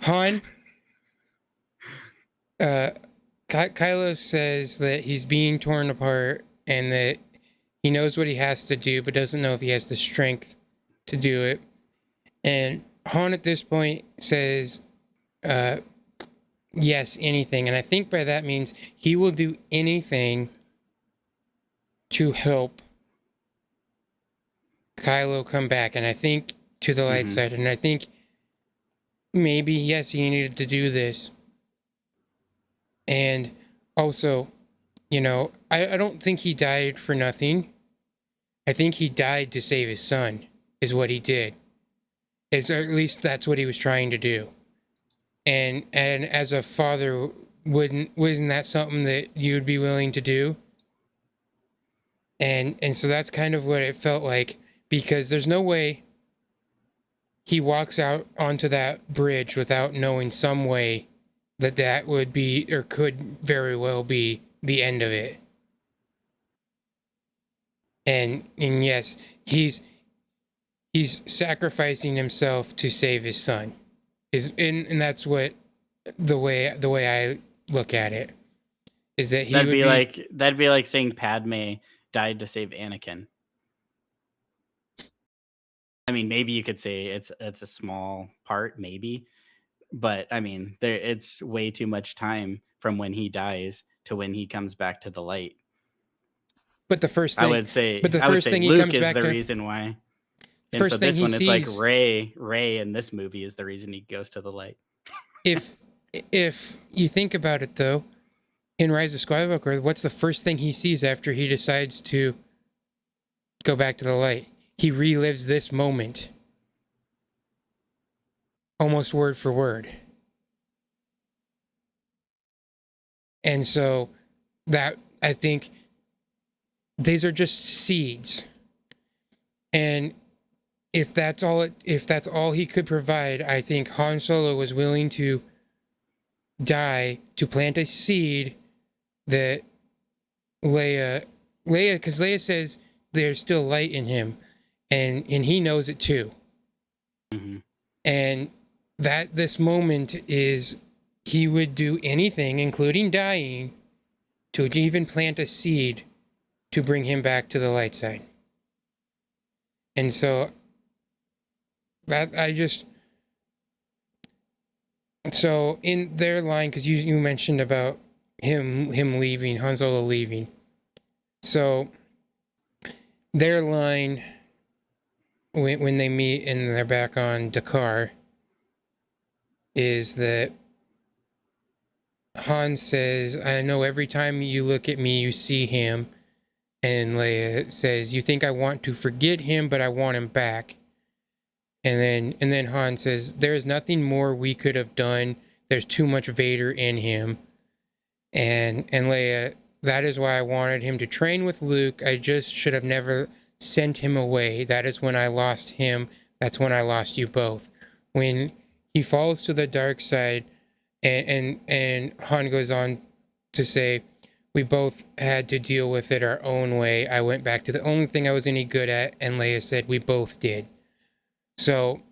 Han, Kylo says that he's being torn apart and that he knows what he has to do, but doesn't know if he has the strength to do it. And Han at this point says, yes, anything. And I think by that means he will do anything to help Kylo come back. And I think to the light side. And I think maybe, yes, he needed to do this. And also, I don't think he died for nothing. I think he died to save his son, is what he did. Or at least that's what he was trying to do. And as a father, wasn't that something that you'd be willing to do? And so that's kind of what it felt like, because there's no way he walks out onto that bridge without knowing some way that would be, or could very well be, the end of it. And yes, he's sacrificing himself to save his son. And that's what the way I look at it is that that'd be like saying Padme died to save Anakin. I mean, maybe you could say it's a small part, maybe, but I mean, it's way too much time from when he dies to when he comes back to the light. But the first thing I would say he Luke comes is back the to, reason why. And first so thing this he one, it's like sees, Rey in this movie is the reason he goes to the light. if you think about it though, in Rise of Skywalker, what's the first thing he sees after he decides to go back to the light? He relives this moment. almost word for word. And so that, I think, these are just seeds. And if that's all he could provide, I think Han Solo was willing to die to plant a seed that because Leia says there's still light in him, and he knows it too. Mm-hmm. And that this moment is, he would do anything, including dying, to even plant a seed to bring him back to the light side. And so that so in their line, because you mentioned about him leaving, Han Solo leaving. So their line when they meet and they're back on Dakar is that Han says, "I know every time you look at me, you see him." And Leia says, "You think I want to forget him, but I want him back." And then Han says, "There is nothing more we could have done. There's too much Vader in him." And Leia, "That is why I wanted him to train with Luke. I just should have never sent him away. That is when I lost him. That's when I lost you both." When he falls to the dark side, and Han goes on to say, "We both had to deal with it our own way. I went back to the only thing I was any good at," and Leia said, "We both did." So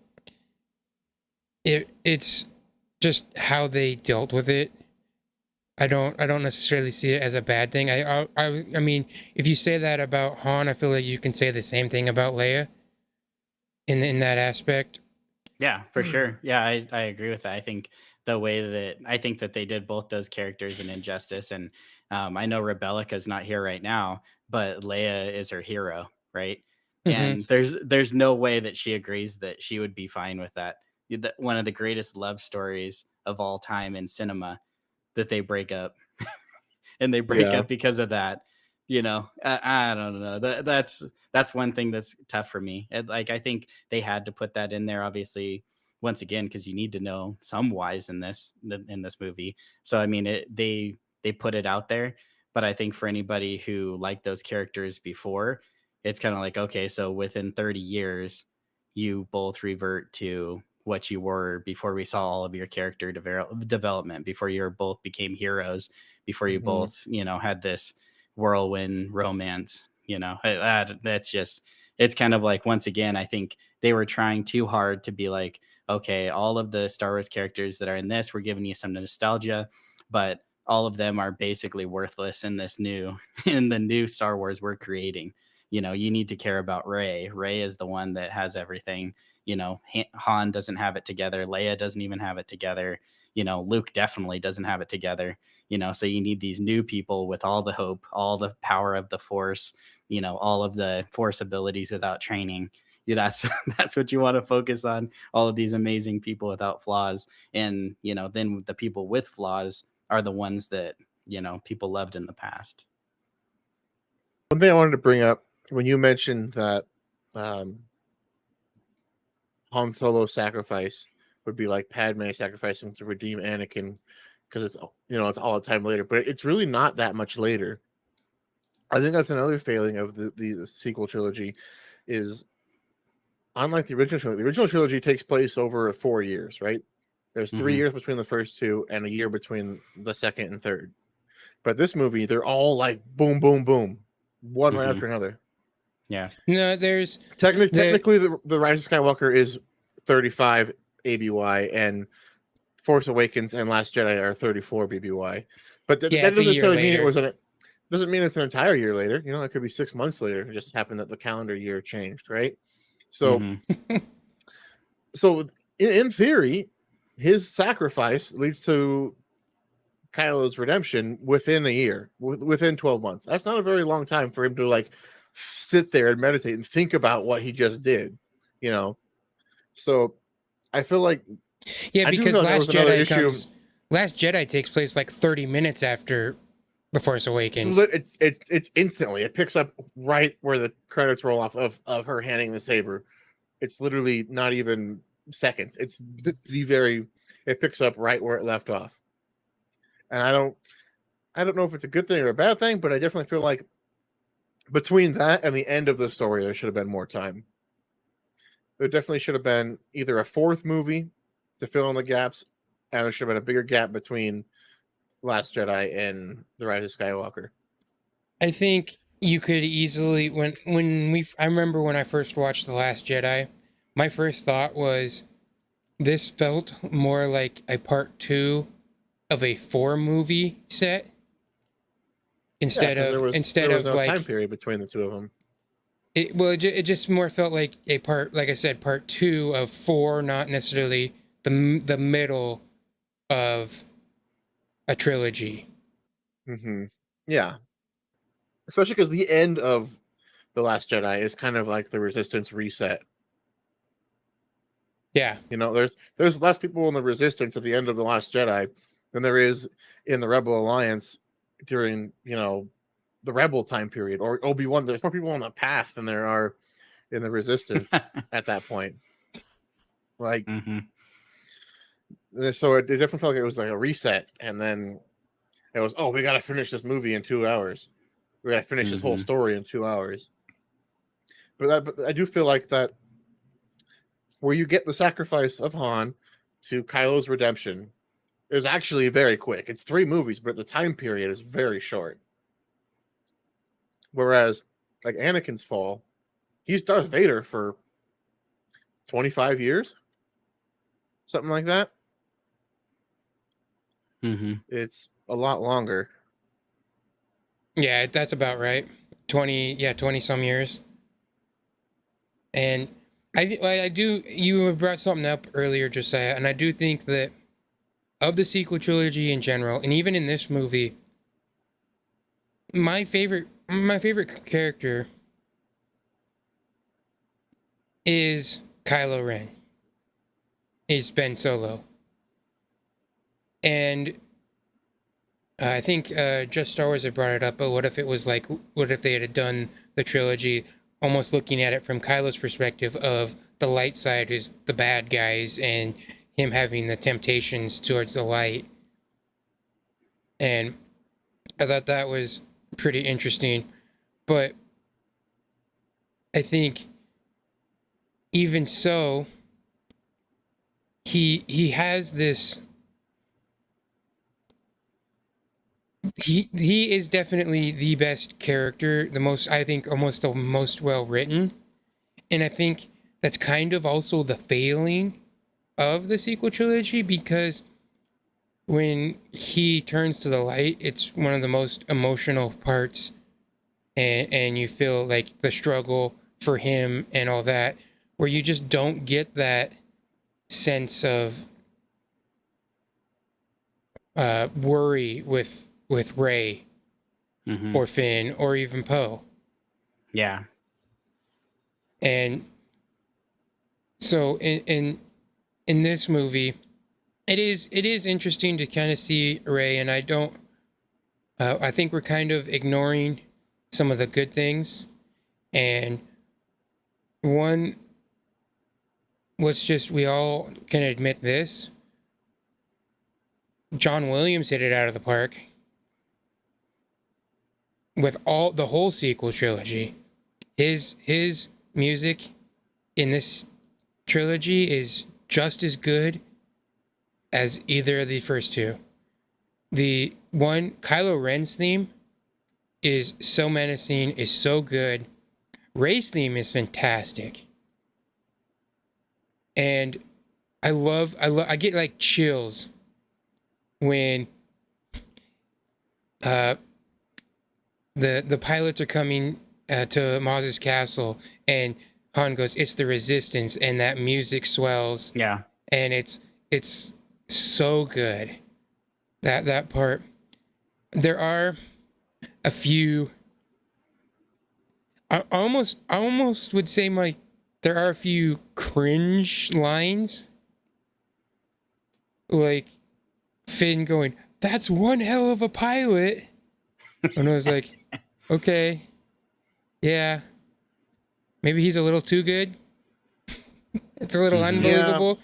it's just how they dealt with it. I don't necessarily see it as a bad thing. I mean, if you say that about Han, I feel like you can say the same thing about Leia in that aspect. Yeah, for sure. Yeah, I agree with that. I think that they did both those characters an injustice, and I know Rebellica's not here right now, but Leia is her hero, right? Mm-hmm. And there's no way that she agrees that she would be fine with that. One of the greatest love stories of all time in cinema, that they break up, and they break Yeah. up because of that. I don't know. That's one thing that's tough for me. Like, I think they had to put that in there, obviously, once again, because you need to know some whys in this movie. So I mean, they put it out there, but I think for anybody who liked those characters before, it's kind of like, okay, so within 30 years, you both revert to what you were before we saw all of your character development, before you both became heroes, before you Mhm. both, had this whirlwind romance. That's just, it's kind of like, once again, I think they were trying too hard to be like, okay, all of the Star Wars characters that are in this, we're giving you some nostalgia, but all of them are basically worthless in in the new Star Wars we're creating. You need to care about Rey. Rey is the one that has everything. Han doesn't have it together. Leia doesn't even have it together. Luke definitely doesn't have it together. So you need these new people with all the hope, all the power of the Force, all of the Force abilities without training. That's that's what you want to focus on. All of these amazing people without flaws, and then the people with flaws are the ones that people loved in the past. One thing I wanted to bring up when you mentioned that um, Han Solo's sacrifice would be like Padme sacrificing to redeem Anakin, because it's all a time later, but it's really not that much later. I think that's another failing of the sequel trilogy, is unlike the original trilogy. The original trilogy takes place over 4 years, right? There's 3 years between the first two and a year between the second and third. But this movie, they're all like boom, boom, boom, one right after another. Yeah. No, there's Technically, the Rise of Skywalker is 35 ABY, and Force Awakens and Last Jedi are 34 BBY. But that it's a doesn't year necessarily mean later. doesn't mean it's an entire year later. It could be 6 months later. It just happened that the calendar year changed, right? So, so in theory, his sacrifice leads to Kylo's redemption within a year, within 12 months. That's not a very long time for him to like sit there and meditate and think about what he just did, So I feel like Yeah, I do because know that was another issue. Last Jedi takes place like 30 minutes after The Force Awakens. It's instantly. It picks up right where the credits roll off of her handing the saber. It's literally not even seconds. It's the very, it picks up right where it left off. And I don't know if it's a good thing or a bad thing, but I definitely feel like between that and the end of the story, there should have been more time. There definitely should have been either a fourth movie to fill in the gaps, and there should have been a bigger gap between Last Jedi and The Rise of Skywalker. I think you could easily I remember when I first watched The Last Jedi, my first thought was this felt more like a part 2 of a 4-movie set instead of no like time period between the two of them. It just more felt like a part, like I said, part 2 of 4, not necessarily the middle of a trilogy. Mm-hmm. Yeah, especially because the end of The Last Jedi is kind of like the Resistance reset. Yeah, you know, there's less people in the Resistance at the end of The Last Jedi than there is in the Rebel Alliance during, you know, the Rebel time period, or Obi-Wan. There's more people on the path than there are in the Resistance at that point. Like, so it definitely felt like it was like a reset, and then it was, oh, we got to finish this movie in 2 hours. We got to finish this whole story in 2 hours. But I do feel like that, where you get the sacrifice of Han to Kylo's redemption, is actually very quick. It's 3 movies, but the time period is very short. Whereas, like Anakin's fall, he's Darth Vader for 25 years, something like that. It's a lot longer. Yeah, that's about right. 20 some years. And I do, you brought something up earlier, Josiah, and I do think that of the sequel trilogy in general, and even in this movie, my favorite character is Kylo Ren. Is Ben Solo. And I think Just Star Wars had brought it up, but what if they had done the trilogy almost looking at it from Kylo's perspective of the light side is the bad guys and him having the temptations towards the light. And I thought that was pretty interesting. But I think even so, he has this, he is definitely the best character, the most well written. And I think that's kind of also the failing of the sequel trilogy, because when he turns to the light, it's one of the most emotional parts, and you feel like the struggle for him and all that, where you just don't get that sense of worry with Rey or Finn or even Poe. Yeah. And so in this movie, it is interesting to kind of see Rey, and I think we're kind of ignoring some of the good things. And one, we all can admit this, John Williams hit it out of the park with the whole sequel trilogy. His music in this trilogy is just as good as either of the first two. The one, Kylo Ren's theme, is so menacing, is so good. Rey's theme is fantastic. And I get like chills when the pilots are coming to Maz's castle, and Han goes, "It's the Resistance," and that music swells. Yeah. And it's so good. That part. There are a few. I almost would say there are a few cringe lines, like Finn going, "That's one hell of a pilot," and I was like, okay, yeah, maybe he's a little too good. It's a little Mhm. unbelievable.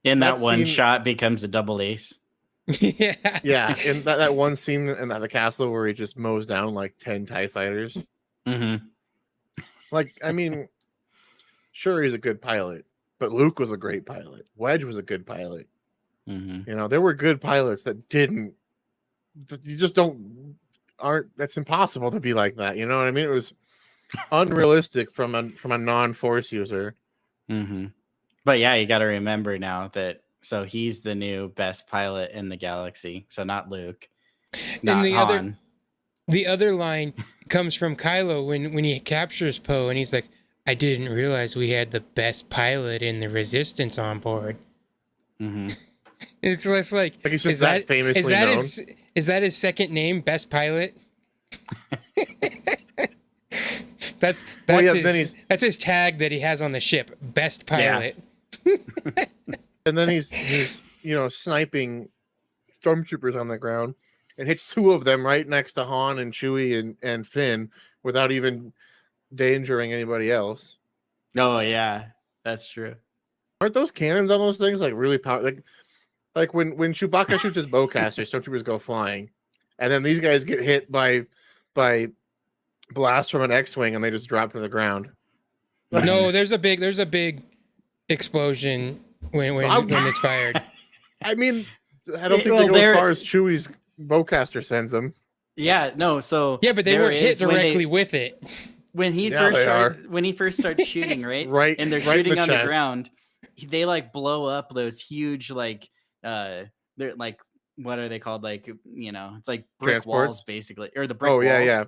In that That one scene- shot becomes a double ace. Yeah. Yeah, in that one scene in the castle where he just mows down like 10 TIE fighters. Mm-hmm. Like, I mean, sure, he's a good pilot, but Luke was a great pilot. Wedge was a good pilot. Mm-hmm. You know, there were good pilots that didn't. You just aren't. That's impossible to be like that. You know what I mean? It was unrealistic from a non-Force user. Mm-hmm. But yeah, you got to remember now that so he's the new best pilot in the galaxy. So not Luke, not And Han. the other line comes from Kylo when he captures Poe, and he's like, "I didn't realize we had the best pilot in the Resistance on board." Mm-hmm. It's less like Like he's just is that famously is that known. is that his second name, Best Pilot? that's Well, yeah, his, then he's- that's his tag that he has on the ship, Best Pilot. And then he's sniping stormtroopers on the ground and hits two of them right next to Han and Chewie and Finn without even endangering anybody else. Oh yeah, that's true. Aren't those cannons on those things like really powerful? Like when Chewbacca shoots his bowcaster, stormtroopers go flying, and then these guys get hit by blast from an X-wing and they just drop to the ground. No, there's a big explosion when it's fired. I mean, I don't think Well, they go there- as far as Chewie's bowcaster sends them. Yeah, no. So Yeah, but they there weren't hit is when directly with it. when he Yeah, first they started, when he first starts shooting, right? Right- and they're right in shooting the on chest. the ground. They like blow up those huge they're like what are they called? Like it's like brick Transports? walls basically, or the brick Oh walls. yeah.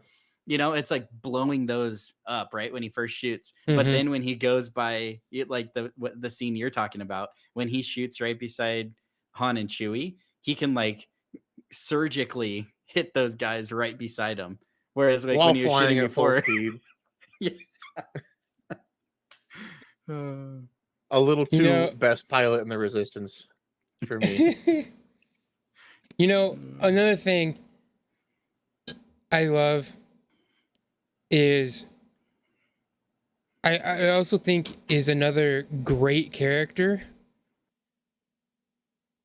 It's like blowing those up right when he first shoots. But Mhm. then when he goes by it, like the scene you're talking about, when he shoots right beside Han and Chewie, he can like surgically hit those guys right beside him. Whereas like While when he was flying shooting at full before, speed. Uh, A little too know- best pilot in the Resistance for me. Another thing I love is I also think is another great character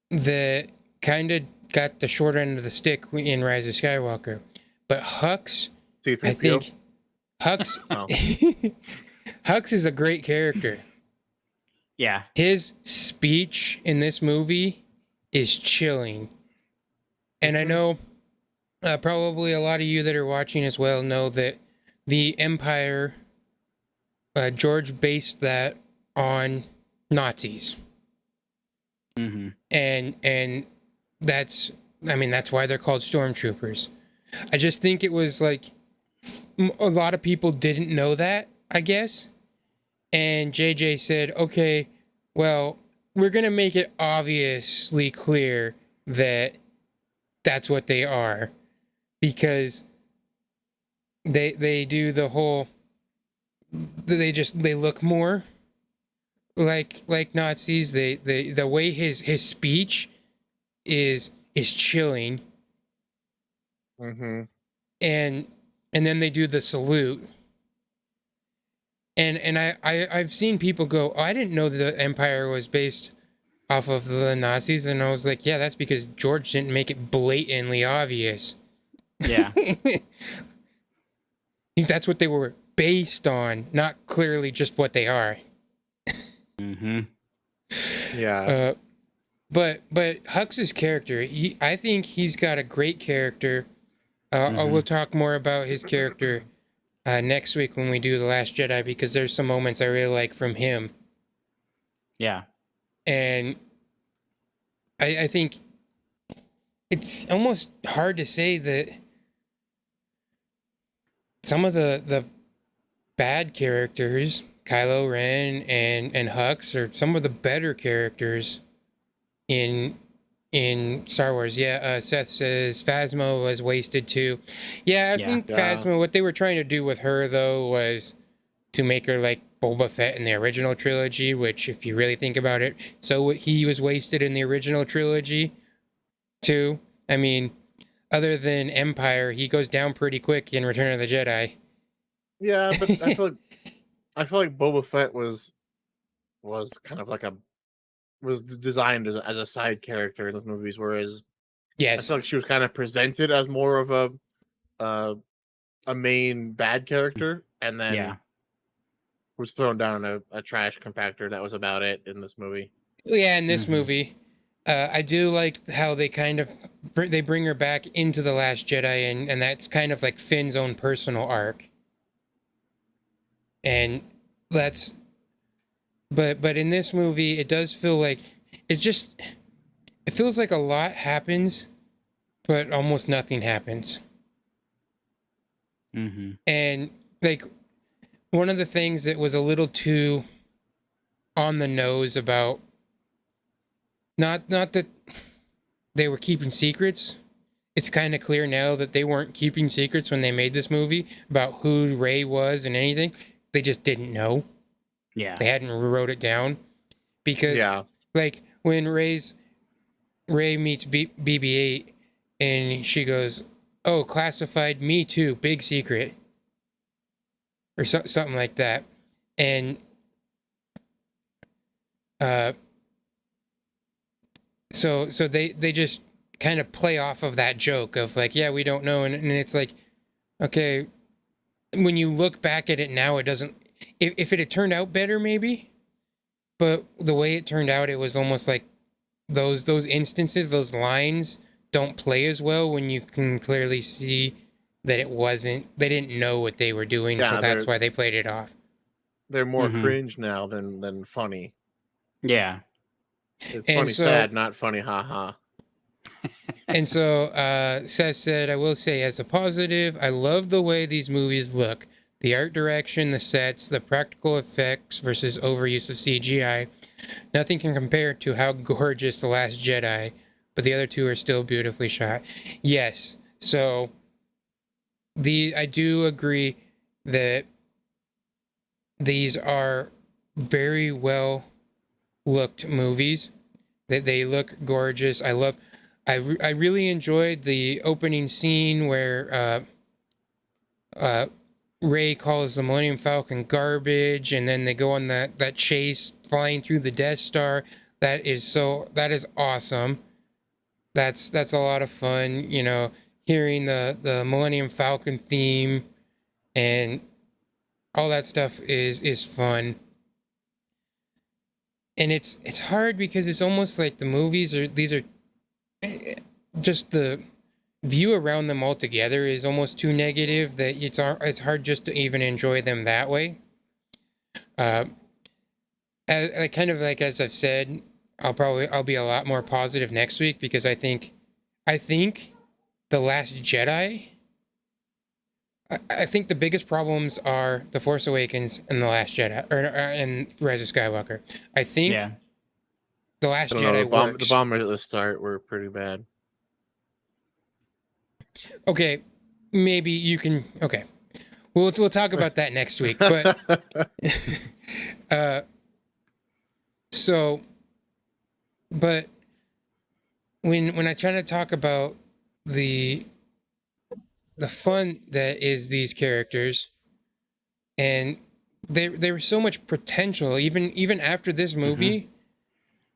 that kind of got the short end of the stick in Rise of Skywalker. But Hux, I C-3PO. think Hux Oh. Hux is a great character. yeah. His speech in this movie is chilling. And I know probably a lot of you that are watching as well know that the Empire, George based that on Nazis. Mm-hmm. And that's why they're called stormtroopers. I just think it was like a lot of people didn't know that, I guess. And JJ said, okay, well, we're going to make it obviously clear that that's what they are, because they do the whole, they look more like Nazis. The way his speech is chilling, Mm-hmm. and then they do the salute. And I've seen people go, oh, I didn't know the Empire was based off of the Nazis, and I was like, yeah, that's because George didn't make it blatantly obvious. Yeah. I think that's what they were based on, not clearly just what they are. Mm-hmm. Yeah. But Hux's character, I think he's got a great character. We'll talk more about his character next week when we do The Last Jedi, because there's some moments I really like from him. Yeah. And I think it's almost hard to say that some of the bad characters, Kylo Ren and Hux, are some of the better characters in Star Wars. Yeah, Seth says Phasma was wasted too. Yeah, I think Yeah. Phasma, what they were trying to do with her though was to make her like Boba Fett in the original trilogy, which if you really think about it, so he was wasted in the original trilogy too. I mean, other than Empire, he goes down pretty quick in Return of the Jedi. Yeah, but I feel like Boba Fett was was kind of like was designed as a side character in those movies, whereas I Yes. feel like she was kind of presented as more of uh, a main bad character, and then Yeah. was thrown down a trash compactor. That was about it in this movie. Yeah, in this Mhm. movie, I do like how they kind of they bring her back into the Last Jedi, and that's kind of like Finn's own personal arc. And that's but in this movie, it does feel like it's just it feels like a lot happens, but almost nothing happens. Mm-hmm. And like one of the things that was a little too on the nose about not that they were keeping secrets. It's kind of clear now that they weren't keeping secrets when they made this movie about who Ray was and anything. They just didn't know. Yeah. They hadn't wrote it down because, Yeah, like, when Ray meets BB-8 and she goes, "Oh, classified, me too, big secret," or something like that, and uh, so they just kind of play off of that joke of like, yeah, we don't know, and it's like, okay, when you look back at it now, it doesn't. If it had turned out better, maybe, but the way it turned out, it was almost like those instances, those lines don't play as well when you can clearly see that it wasn't. They didn't know what they were doing, so yeah, that's why they played it off. they're more Mhm. cringe now than funny. Yeah. It's And funny so- sad, not funny haha. And so Seth said, I will say as a positive, I love the way these movies look. The art direction, the sets, the practical effects versus overuse of CGI. Nothing can compare to how gorgeous The Last Jedi, but the other two are still beautifully shot. Yes. So I do agree that these are very well looked movies. That they look gorgeous. I really enjoyed the opening scene where Ray calls the Millennium Falcon garbage, and then they go on that chase flying through the Death Star. That is awesome. That's a lot of fun. You know, hearing the Millennium Falcon theme and all that stuff is fun. And it's hard because it's almost like the movies are just the view around them altogether is almost too negative that it's hard just to even enjoy them that way. I kind of like as I've said, I'll be a lot more positive next week because I think the Last Jedi. I think the biggest problems are the Force Awakens and the Last Jedi, and Rise of Skywalker. I think Yeah. the Last I don't know, Jedi the works. bombers at the start were pretty bad. Okay, maybe you can. Okay, we'll talk about that next week. But so, but when I try to talk about the fun that is these characters, and there was so much potential even after this movie.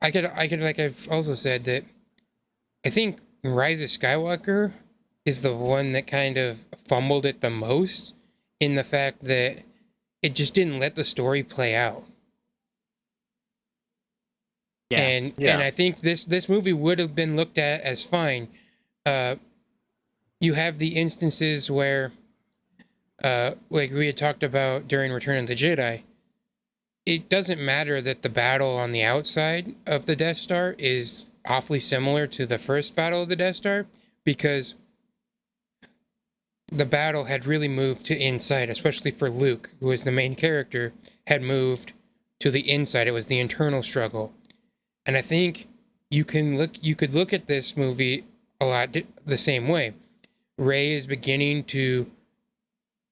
I could like I've also said that I think Rise of Skywalker is the one that kind of fumbled it the most in the fact that it just didn't let the story play out. Yeah. And I think this movie would have been looked at as fine. You have the instances where like we had talked about during Return of the Jedi, it doesn't matter that the battle on the outside of the Death Star is awfully similar to the first battle of the Death Star because the battle had really moved to inside, especially for Luke, who was the main character, had moved to the inside. It was the internal struggle. And I think you could look at this movie a lot the same way. Rey is beginning to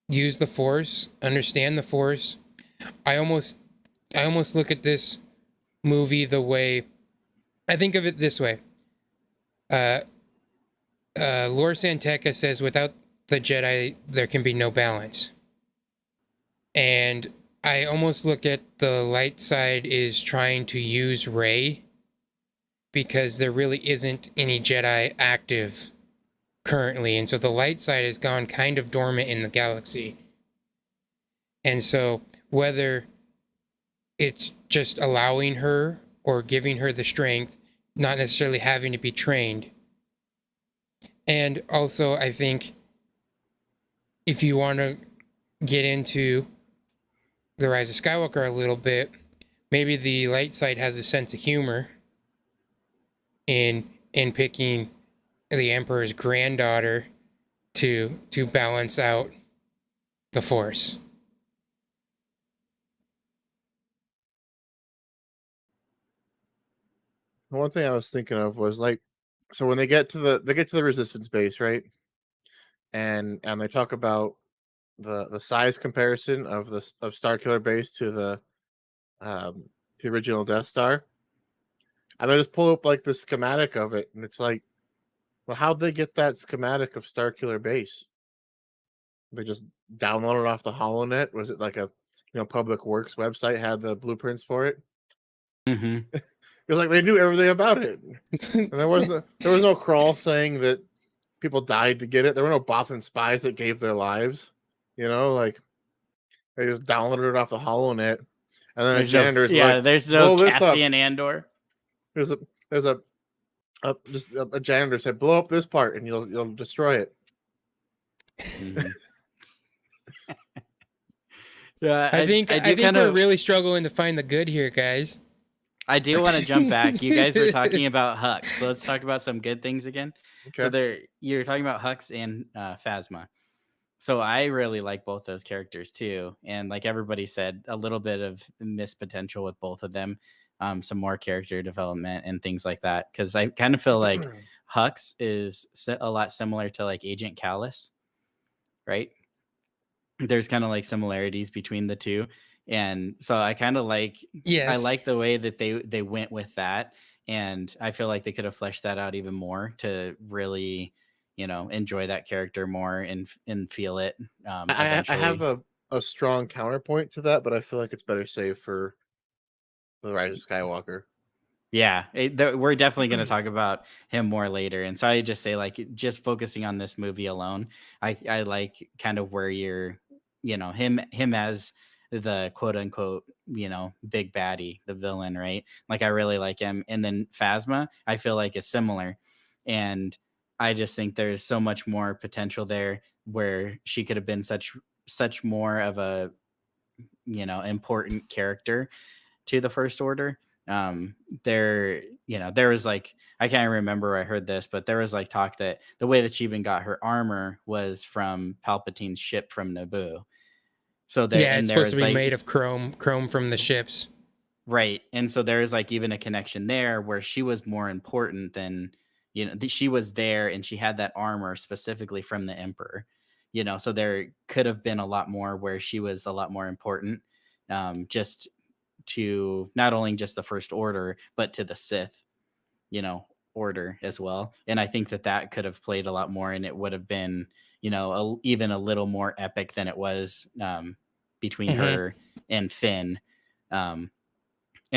use the Force, understand the Force. I almost look at this movie the way I think of it this way. Lord Santeca says, "Without the Jedi, there can be no balance." And I almost look at the light side is trying to use Rey because there really isn't any Jedi active currently, and so the light side has gone kind of dormant in the galaxy. And so whether it's just allowing her or giving her the strength, not necessarily having to be trained. And also, I think if you want to get into the Rise of Skywalker a little bit, maybe the light side has a sense of humor in picking the Emperor's granddaughter to balance out the Force. One thing I was thinking of was like, so when they get to the Resistance base, right? And they talk about the size comparison of Starkiller base to the original Death Star, and they just pull up like the schematic of it, and it's like, well, how'd they get that schematic of Starkiller base? They just downloaded off the HoloNet? Was it like a Public Works website had the blueprints for it? Mm-hmm. It was like they knew everything about it, and there was no crawl saying that people died to get it. There were no Bothan spies that gave their lives. Like they just downloaded it off the HoloNet, and then there's no Cassian Andor. There's a janitor said, blow up this part and you'll destroy it. Mm-hmm. Yeah, I think we're really struggling to find the good here, guys. I do want to jump back. You guys were talking about Hux, so let's talk about some good things again. Okay. So you're talking about Hux and Phasma. So I really like both those characters too, and like everybody said, a little bit of missed potential with both of them. Some more character development and things like that, because I kind of feel like Hux is a lot similar to like Agent Callus, right? There's kind of like similarities between the two, and so I kind of like I like the way that they went with that, and I feel like they could have fleshed that out even more to really enjoy that character more and feel it. I have a strong counterpoint to that, but I feel like it's better saved for the Rise of Skywalker. Yeah, we're definitely going to talk about him more later. And so I just say, like, just focusing on this movie alone, I like kind of where you're, him as the quote unquote, big baddie, the villain, right? Like, I really like him. And then Phasma, I feel like is similar. And I just think there's so much more potential there where she could have been such more of a, important character to the First Order. There was like, I can't remember where I heard this, but there was like talk that the way that she even got her armor was from Palpatine's ship from Naboo. So it's supposed to be like, made of chrome from the ships, right? And so there is like even a connection there where she was more important than she was there and she had that armor specifically from the Emperor. So there could have been a lot more where she was a lot more important, just to not only just the First Order, but to the Sith, order as well. And I think that could have played a lot more, and it would have been, even a little more epic than it was between her and Finn. And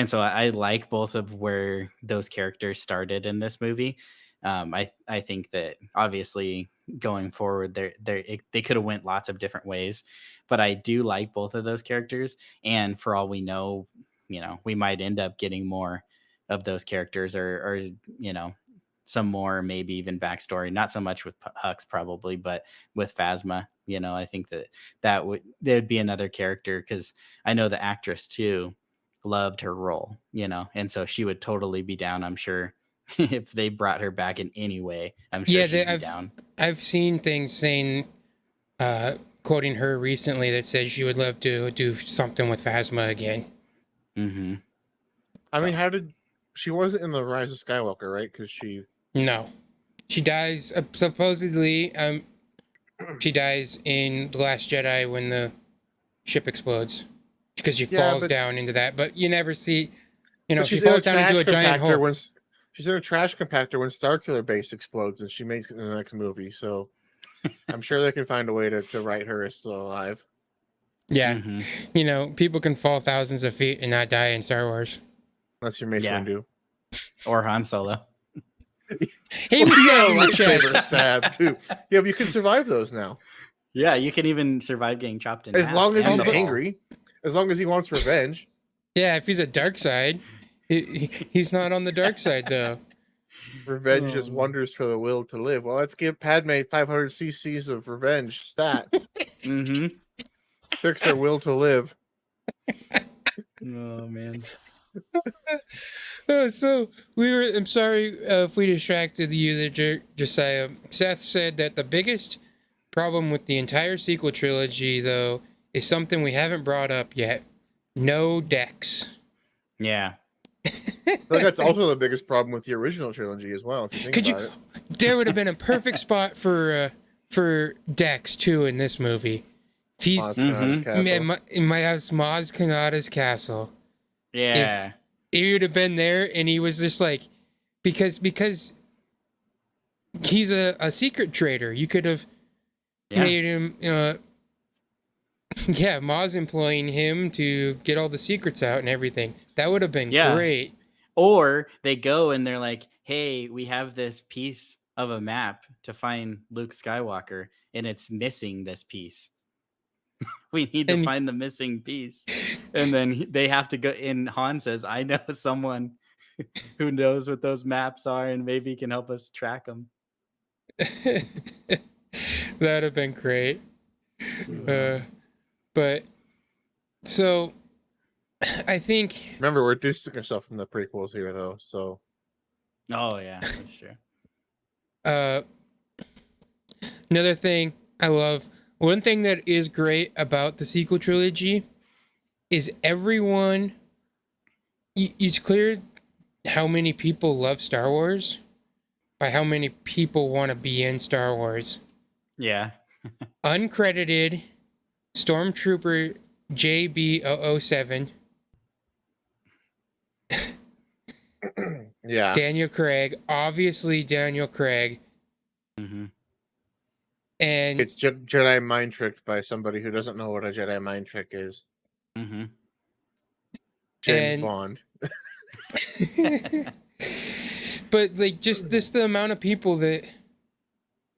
so I like both of where those characters started in this movie. I think that obviously going forward, they could have went lots of different ways, but I do like both of those characters. And for all we know, we might end up getting more of those characters, or some more, maybe even backstory. Not so much with Hux probably, but with Phasma, I think there'd be another character, because I know the actress too loved her role, and so she would totally be down, I'm sure. If they brought her back in any way, I'm sure she'd be down. I've seen things saying, quoting her recently, that says she would love to do something with Phasma again. Mm-hmm. I mean, she wasn't in the Rise of Skywalker, right? Because no, she dies supposedly. She dies in The Last Jedi when the ship explodes, because she falls down into that. But you never see, she falls down into a giant hole. She's in a trash compactor when Starkiller base explodes, and she makes it in the next movie. So I'm sure they can find a way to write her as still alive. Yeah, Hmm. people can fall thousands of feet and not die in Star Wars. Unless you're Mace Yeah. Windu. Or Han Solo. He was stabbed in the Lightsaber chest. stab too. Yeah, but you can survive those now. Yeah, you can even survive getting chopped in As half. long as and he's the fall. angry. As long as he wants revenge. Yeah, if he's a dark side, he's not on the dark side though. Revenge just wonders for the will to live. Well, let's give Padme 500 cc's of revenge stat. Mm-hmm. Fix her will to live. Oh man. So I'm sorry if we distracted you there, Josiah. Seth said that the biggest problem with the entire sequel trilogy, though, is something we haven't brought up yet. No decks. Yeah. I think that's also the biggest problem with the original trilogy as well, if you think about it. There would have been a perfect spot for Dex too in this movie. If he's Maz Kanata's castle. in my house, Maz Kanata's castle. Yeah. He would have been there, and he was just like, because he's a secret trader. You could have made him, Maz employing him to get all the secrets out and everything. That would have been great. Or they go and they're like, hey, we have this piece of a map to find Luke Skywalker, and it's missing this piece. We need to find the missing piece. And then they have to go, and Han says, I know someone who knows what those maps are and maybe can help us track them. That'd have been great. But so I think, Remember, we're distancing ourselves from the prequels here, though. So, oh yeah, that's true. Another thing I love, one thing that is great about the sequel trilogy is everyone. It's clear how many people love Star Wars by how many people want to be in Star Wars. Yeah. Uncredited Stormtrooper JB007. yeah. Daniel Craig, obviously Daniel Craig. Mm-hmm. And It's Jedi mind tricked by somebody who doesn't know what a Jedi mind trick is. Mm-hmm. James Bond. But like just the amount of people that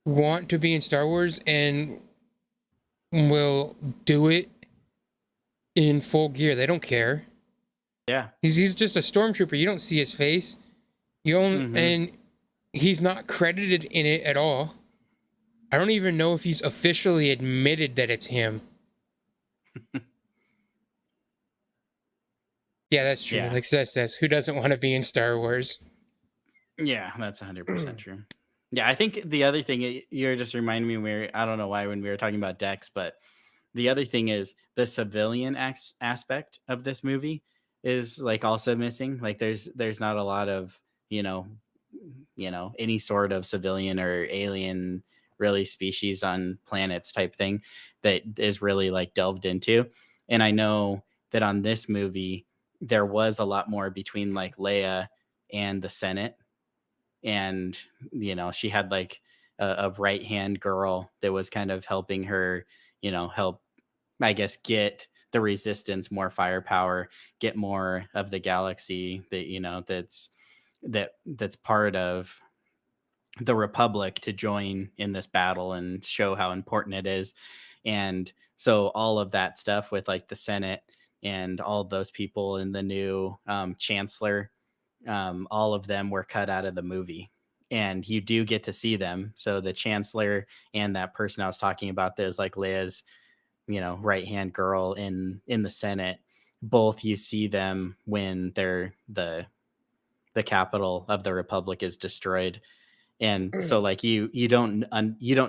want to be in Star Wars and will do it in full gear. They don't care. Yeah. He's just a stormtrooper. You don't see his face. And he's not credited in it at all. I don't even know if he's officially admitted that it's him. Yeah, that's true. Yeah. Like Seth says, who doesn't want to be in Star Wars? Yeah, that's 100% true. Yeah, I think the other thing you're just reminding me I don't know why when we were talking about Dex, but the other thing is the civilian aspect of this movie is like also missing. Like there's not a lot of, any sort of civilian or alien really species on planets type thing that is really like delved into. And I know that on this movie, there was a lot more between like Leia and the Senate. And, she had like a right-hand girl that was kind of helping her, help, I guess, get the resistance more firepower, get more of the galaxy that, that's part of the Republic to join in this battle and show how important it is. And so all of that stuff with like the Senate and all of those people and the new chancellor, all of them were cut out of the movie, and you do get to see them. So the chancellor and that person I was talking about, there's like Leia's, right-hand girl in the Senate, both you see them when they're the capital of the Republic is destroyed. And so like you don't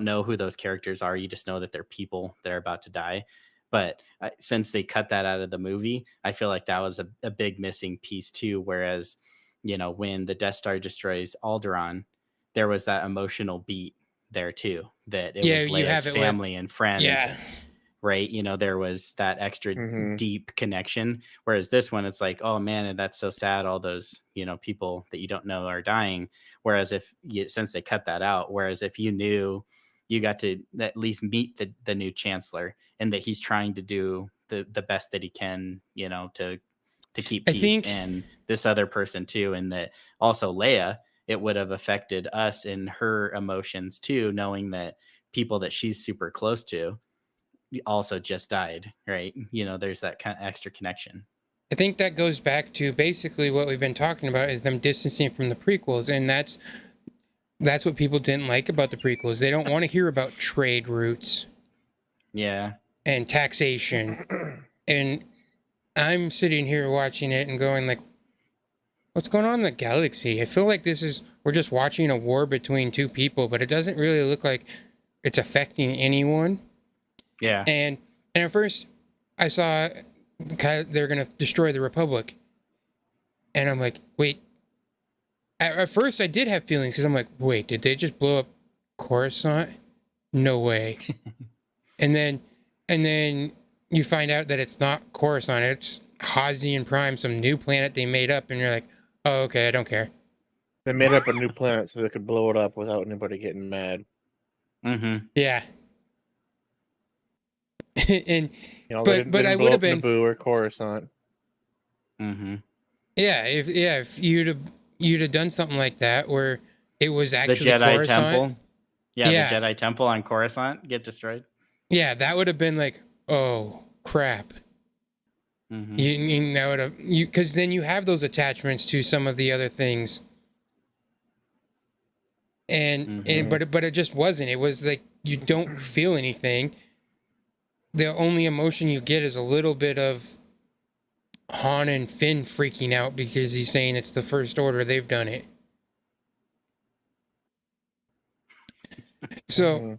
know who those characters are. You just know that they're people that are about to die. But since they cut that out of the movie, I feel like that was a big missing piece too. Whereas, when the Death Star destroys Alderaan, there was that emotional beat there too. That it was Leia's family and friends. Yeah. Right. There was that extra deep connection. Whereas this one, it's like, oh man, that's so sad. All those, people that you don't know are dying. Whereas since they cut that out, whereas if you knew, you got to at least meet the new chancellor, and that he's trying to do the best that he can, to keep I peace, think and this other person too, and that also Leia, it would have affected us in her emotions too, knowing that people that she's super close to also just died, right? There's that kind of extra connection. I think that goes back to basically what we've been talking about is them distancing from the prequels, and that's what people didn't like about the prequels. They don't want to hear about trade routes Yeah. and taxation. And I'm sitting here watching it and going like, what's going on in the galaxy? I feel like we're just watching a war between two people, but it doesn't really look like it's affecting anyone. Yeah. And at first I saw they're going to destroy the Republic. And I'm like, wait. At first I did have feelings because I'm like, wait, did they just blow up Coruscant? No way. and then you find out that it's not Coruscant, it's Hazian Prime, some new planet they made up, and you're like, oh, okay, I don't care. They made up a new planet so they could blow it up without anybody getting mad. Mm-hmm. Yeah. And they didn't I blow would have up been Naboo or Coruscant. Mm-hmm. Yeah, if you'd have done something like that where it was The actually Jedi Coruscant, Temple. Yeah. The Jedi Temple on Coruscant get destroyed. Yeah, that would have been like, oh crap. Mm-hmm. That would have because then you have those attachments to some of the other things, and but it just wasn't. It was like you don't feel anything. The only emotion you get is a little bit of Han and Finn freaking out because he's saying it's the First Order. They've done it. So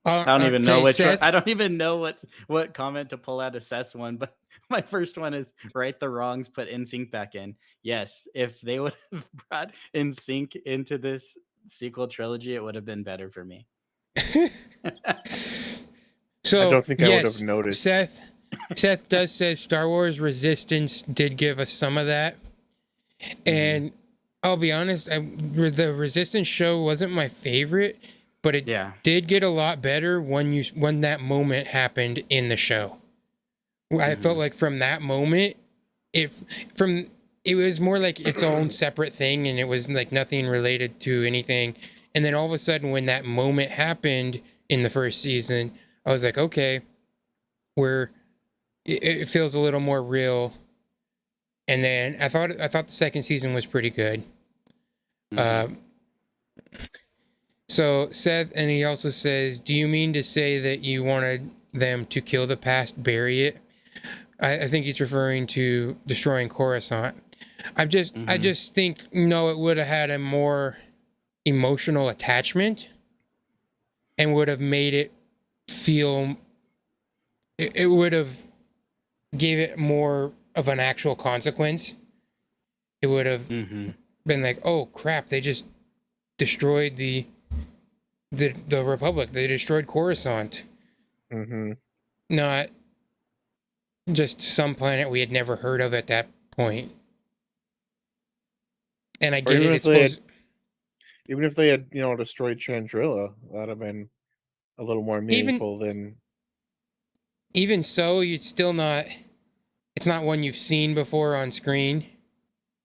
I don't even know which Seth, one. I don't even know what comment to pull out of Seth's one, but my first one is right the wrongs, put NSYNC back in. Yes, if they would have brought NSYNC into this sequel trilogy, it would have been better for me. So I don't think I would have noticed. Seth does say Star Wars Resistance did give us some of that, and I'll be honest, the Resistance show wasn't my favorite, but it did get a lot better when that moment happened in the show. I felt like from that moment, it was more like its own separate thing, and it was like nothing related to anything. And then all of a sudden, when that moment happened in the first season, I was like, okay, it feels a little more real. And then I thought the second season was pretty good. So Seth, and he also says, do you mean to say that you wanted them to kill the past, bury it? I think he's referring to destroying Coruscant. I just think, no, it would have had a more emotional attachment and would have made it feel, it would have gave it more of an actual consequence. It would have been like, oh crap, they just destroyed the Republic. They destroyed Coruscant. Not just some planet we had never heard of at that point. And I get it. Even if they had, destroyed Chandrilla, that'd have been a little more meaningful than. Even so, it's not one you've seen before on screen.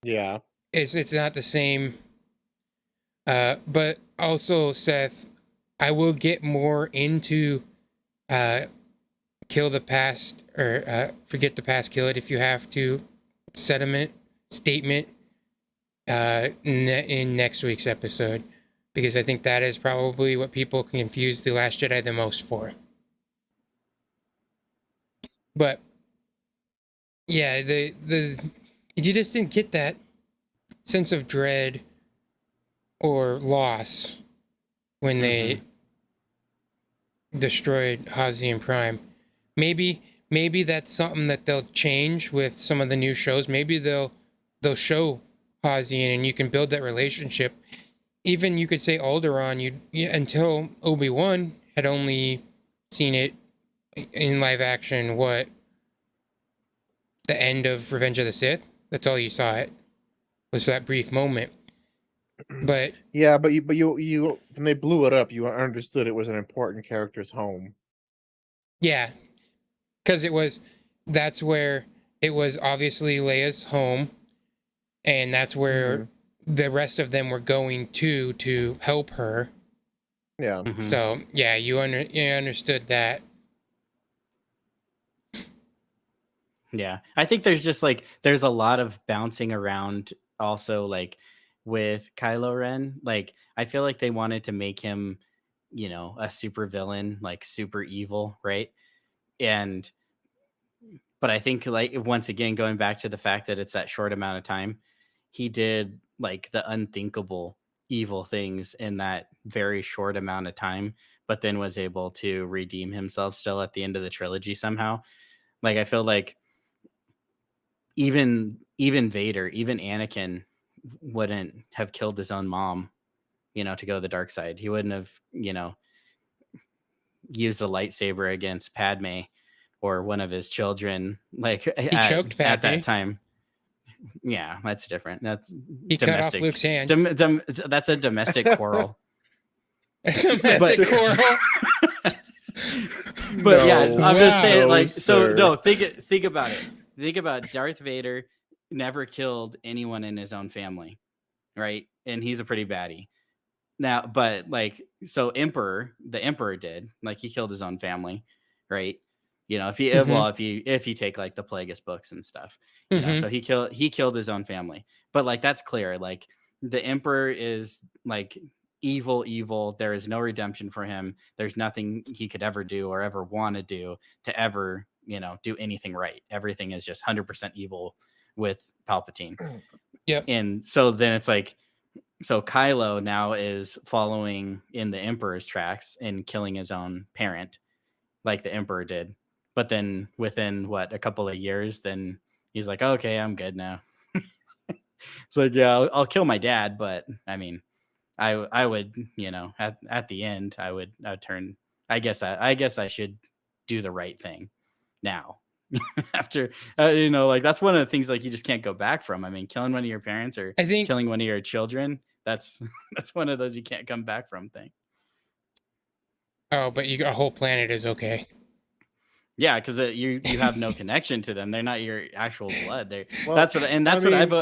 Yeah. It's not the same. But also, Seth, I will get more into kill the past or forget the past, kill it if you have to statement in next week's episode, because I think that is probably what people confuse The Last Jedi the most for. But yeah, you just didn't get that sense of dread or loss when they destroyed Hazian Prime. Maybe that's something that they'll change with some of the new shows. Maybe they'll show Hazian and you can build that relationship. Even you could say Alderaan, until Obi-Wan had only seen it in live action, the end of Revenge of the Sith. That's all you saw it, was for that brief moment. But Yeah, but you when they blew it up, you understood it was an important character's home. yeah, because that's where it was obviously Leia's home, and that's where the rest of them were going to help her. Yeah. Mhm. So yeah, you understood that. Yeah. I think there's just like there's a lot of bouncing around also like with Kylo Ren. Like I feel like they wanted to make him, a super villain, like super evil, right? And but I think like once again going back to the fact that it's that short amount of time, he did like the unthinkable evil things in that very short amount of time, but then was able to redeem himself still at the end of the trilogy somehow. Like I feel like even Vader, even Anakin wouldn't have killed his own mom, to go the dark side. He wouldn't have, used a lightsaber against Padme or one of his children like He choked at that Padme. time. Yeah, that's different. That's He cut off domestic. Luke's hand. That's a domestic quarrel. Domestic quarrel. But yeah, I'm just saying, No, like, so sir. no, think about it. Think about Darth Vader never killed anyone in his own family, right? And he's a pretty baddie. Now, but like, so the Emperor did, like, he killed his own family, right? If you Mhm. well, if you take like the Plagueis books and stuff, Mhm. so he killed his own family. But like that's clear. Like the Emperor is like evil. There is no redemption for him. There's nothing he could ever do or ever want to do to ever, do anything right. Everything is just 100% evil with Palpatine. Yep. And so then it's like, so Kylo now is following in the Emperor's tracks and killing his own parent, like the Emperor did. But then within a couple of years, then he's like, okay, I'm good now. It's like, yeah, I'll kill my dad, but I mean, I would, at the end, I'd turn. I guess I should do the right thing now. After like that's one of the things like you just can't go back from. I mean, killing one of your parents or I think. killing one of your children, that's that's one of those you can't come back from thing. Oh, but a whole planet is okay. Yeah, because you have no connection to them. They're not your actual blood. Well, That's what I mean,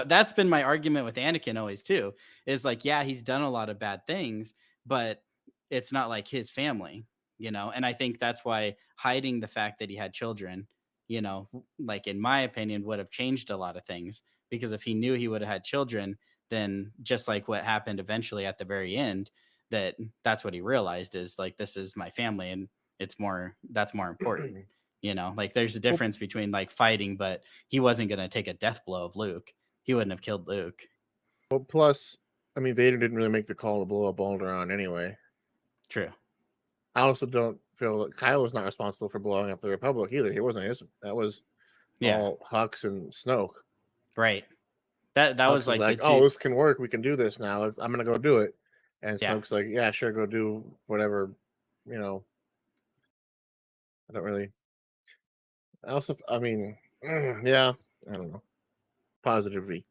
that's been my argument with Anakin always too. Is like, yeah, he's done a lot of bad things, but it's not like his family, And I think that's why hiding the fact that he had children, like in my opinion, would have changed a lot of things. Because if he knew he would have had children, then just like what happened eventually at the very end, that's what he realized is like this is my family and that's more important. Like there's a well, difference between like fighting, but he wasn't going to take a death blow of Luke. He wouldn't have killed Luke. plus, I mean, Vader didn't really make the call to blow up Alderaan anyway. True. I also don't feel that Kylo's not responsible for blowing up the Republic either. He wasn't his. That was Yeah. all Hux and Snoke. Right. That Hux was was like the like, "Oh, two. this can work. We can do this now. I'm gonna go do it." And Yeah. Snoke's like, "Yeah, sure, go do whatever." You know, I don't really. I mean, yeah, I don't know. Positive V.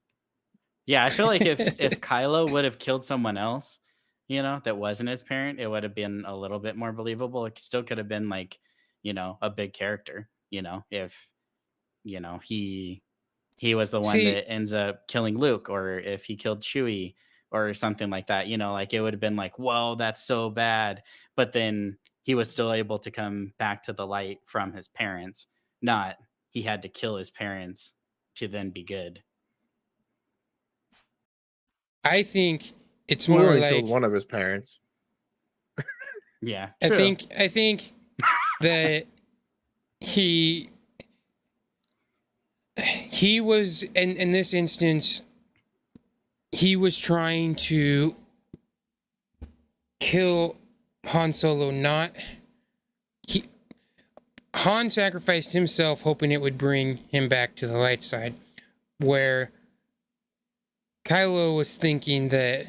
Yeah, I feel like if Kylo would have killed someone else, that wasn't his parent, it would have been a little bit more believable. It still could have been like, a big character, if he was the one See, that ends up killing Luke, or if he killed Chewie or something like that, like it would have been like, whoa, that's so bad. But then he was still able to come back to the light from his parents, not he had to kill his parents to then be good. I think it's Who more only like killed one of his parents? Yeah, I true. think that he was in this instance he was trying to kill Han Solo, not Han sacrificed himself hoping it would bring him back to the light side, where Kylo was thinking that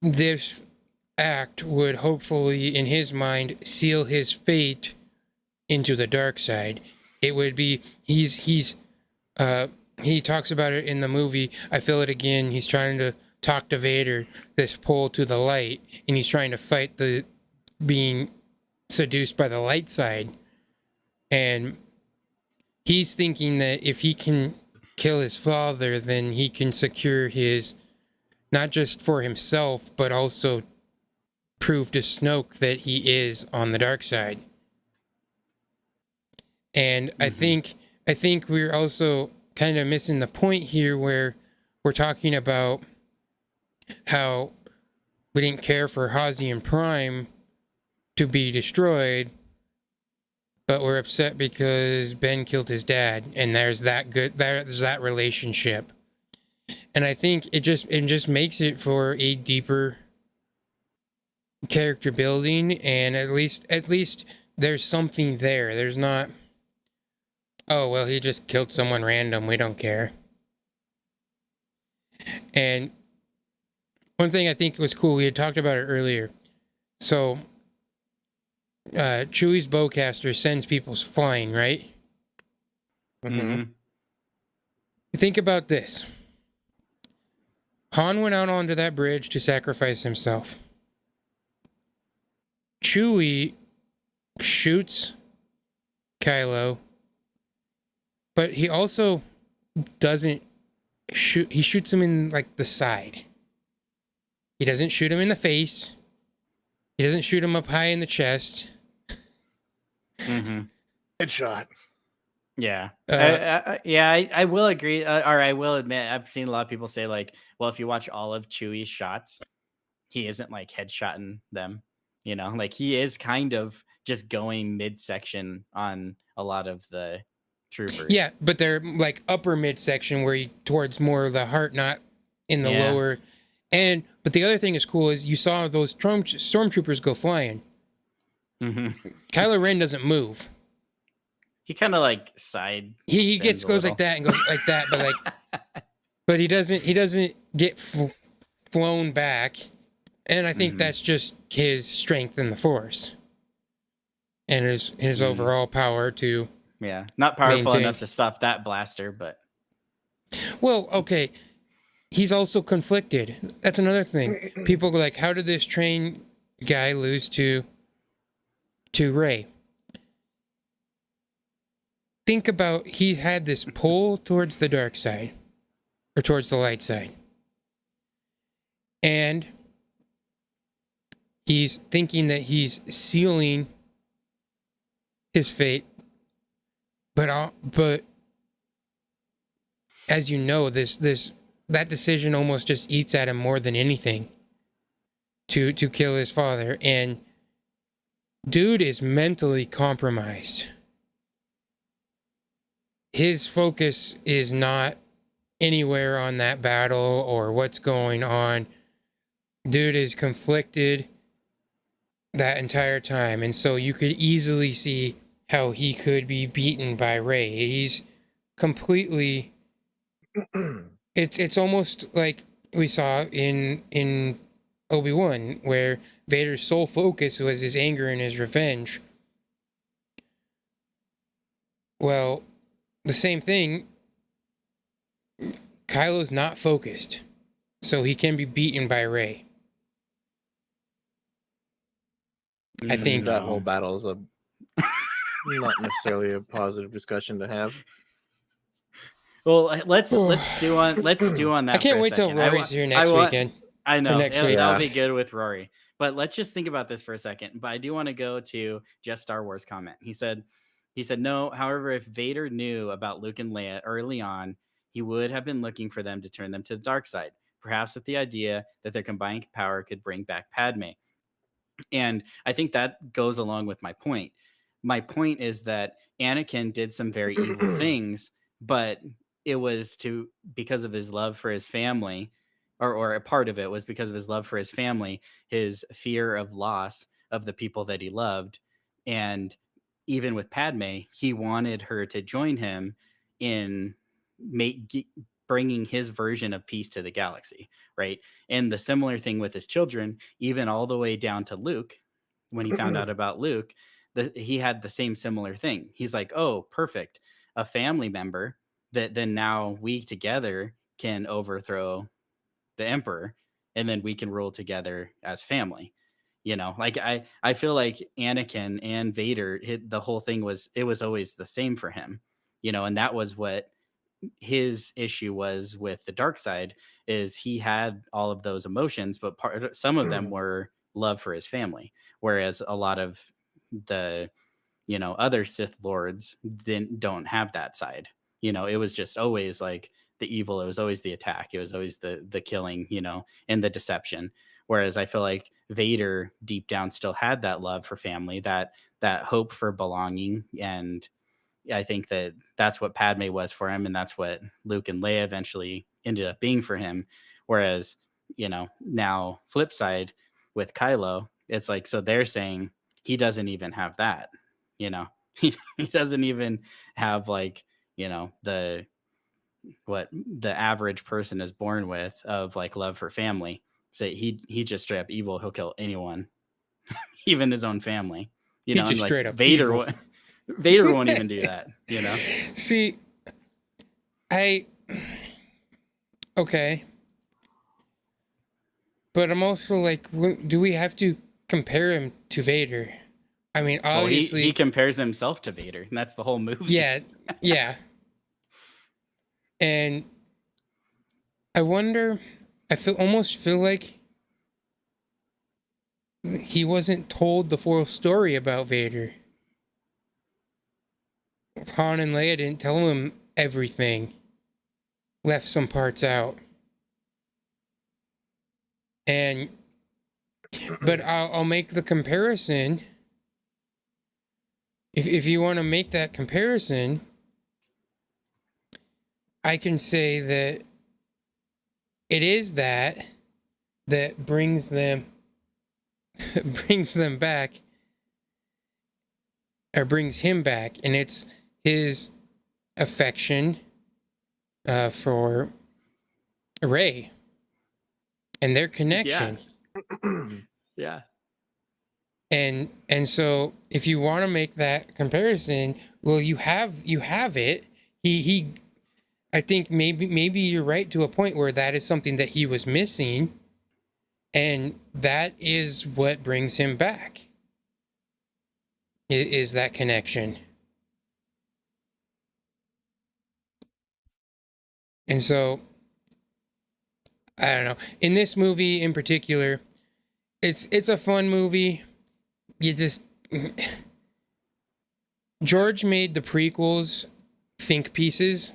this act would hopefully, in his mind, seal his fate into the dark side. It would be he talks about it in the movie. I feel it again. He's trying to talk to Vader this pull to the light, and he's trying to fight the being seduced by the light side, and he's thinking that if he can kill his father, then he can secure his, not just for himself, but also prove to Snoke that he is on the dark side. And I think we're also kind of missing the point here, where we're talking about how we didn't care for Hazian Prime to be destroyed, but we're upset because Ben killed his dad, and there's that relationship. And I think it just makes it for a deeper character building, and at least there's something there. There's not, oh well, he just killed someone random, we don't care. And one thing I think was cool, we had talked about it earlier. So Chewie's bowcaster sends people flying, right? Mhm. Think about this. Han went out onto that bridge to sacrifice himself. Chewie shoots Kylo, but he also doesn't shoot. He shoots him in like the side. He doesn't shoot him in the face. He doesn't shoot him up high in the chest. Mhm. Headshot. Yeah. I will agree. Or I will admit, I've seen a lot of people say, like, well, if you watch all of Chewie's shots, he isn't like headshotting them. You know, like he is kind of just going midsection on a lot of the troopers. Yeah, but they're like upper midsection where he towards more of the heart, not in the Yeah. lower. And but the other thing is cool is you saw those stormtroopers go flying. Mhm. Kylo Ren doesn't move. He kind of like side. He spins a goes like little. that and goes like that, but like, but he doesn't get flown back, and I think Mhm. that's just his strength in the Force, and his overall power to. Yeah, not powerful maintain. enough to stop that blaster, but Well, okay, he's also conflicted. That's another thing. People go like, how did this train guy lose to Rey? Think about, he had this pull towards the dark side, or towards the light side. And he's thinking that he's sealing his fate. But as you know, that decision almost just eats at him more than anything to kill his father. And dude is mentally compromised. His focus is not anywhere on that battle or what's going on. Dude is conflicted that entire time, and so you could easily see how he could be beaten by Rey. He's completely. It's almost like we saw in Obi-Wan, where Vader's sole focus was his anger and his revenge. Well, the same thing. Kylo's not focused, so he can be beaten by Rey. I think that whole battle is not necessarily a positive discussion to have. well, let's do on that. I can't for a wait till second. Rory's here next weekend. I know next week. that'll be good with Rory. But let's just think about this for a second. But I do want to go to Just Star Wars comment. He said no. However, if Vader knew about Luke and Leia early on, he would have been looking for them to turn them to the dark side, perhaps with the idea that their combined power could bring back Padme. And I think that goes along with my point. My point is that Anakin did some very evil things, but it was because of his love for his family, or a part of it was because of his love for his family, his fear of loss of the people that he loved. And even with Padme, he wanted her to join him in bringing his version of peace to the galaxy, right? And the similar thing with his children, even all the way down to Luke, when he found out about Luke, he had the same similar thing. He's like, oh, perfect. A family member that then now we together can overthrow the emperor, and then we can rule together as family. Like I feel like Anakin and Vader, the whole thing was, it was always the same for him, and that was what his issue was with the dark side, is he had all of those emotions, but some of them were love for his family, whereas a lot of the other Sith lords then don't have that side. It was just always like the evil, it was always the attack, it was always the killing, and the deception. Whereas I feel like Vader deep down still had that love for family, that hope for belonging. And I think that that's what Padme was for him, and that's what Luke and Leia eventually ended up being for him. Whereas, now flip side with Kylo, it's like, so they're saying he doesn't even have that, he doesn't even have like, what the average person is born with of like love for family. So he's just straight up evil. He'll kill anyone, even his own family, He and just like straight up Vader evil. Vader won't even do that, See, okay. But I'm also like, do we have to compare him to Vader? I mean, Well, obviously. he compares himself to Vader, and that's the whole movie. Yeah. And I wonder, almost feel like he wasn't told the full story about Vader. Han and Leia didn't tell him everything. Left some parts out. But I'll make the comparison. If you want to make that comparison, I can say that it is that brings them back, or brings him back, and it's his affection for Rey and their connection. Yeah. And so if you want to make that comparison, well, you have it. He I think maybe you're right to a point where that is something that he was missing, and that is what brings him back. Is that connection. And so I don't know. In this movie in particular, it's a fun movie. You just George made the prequels think pieces,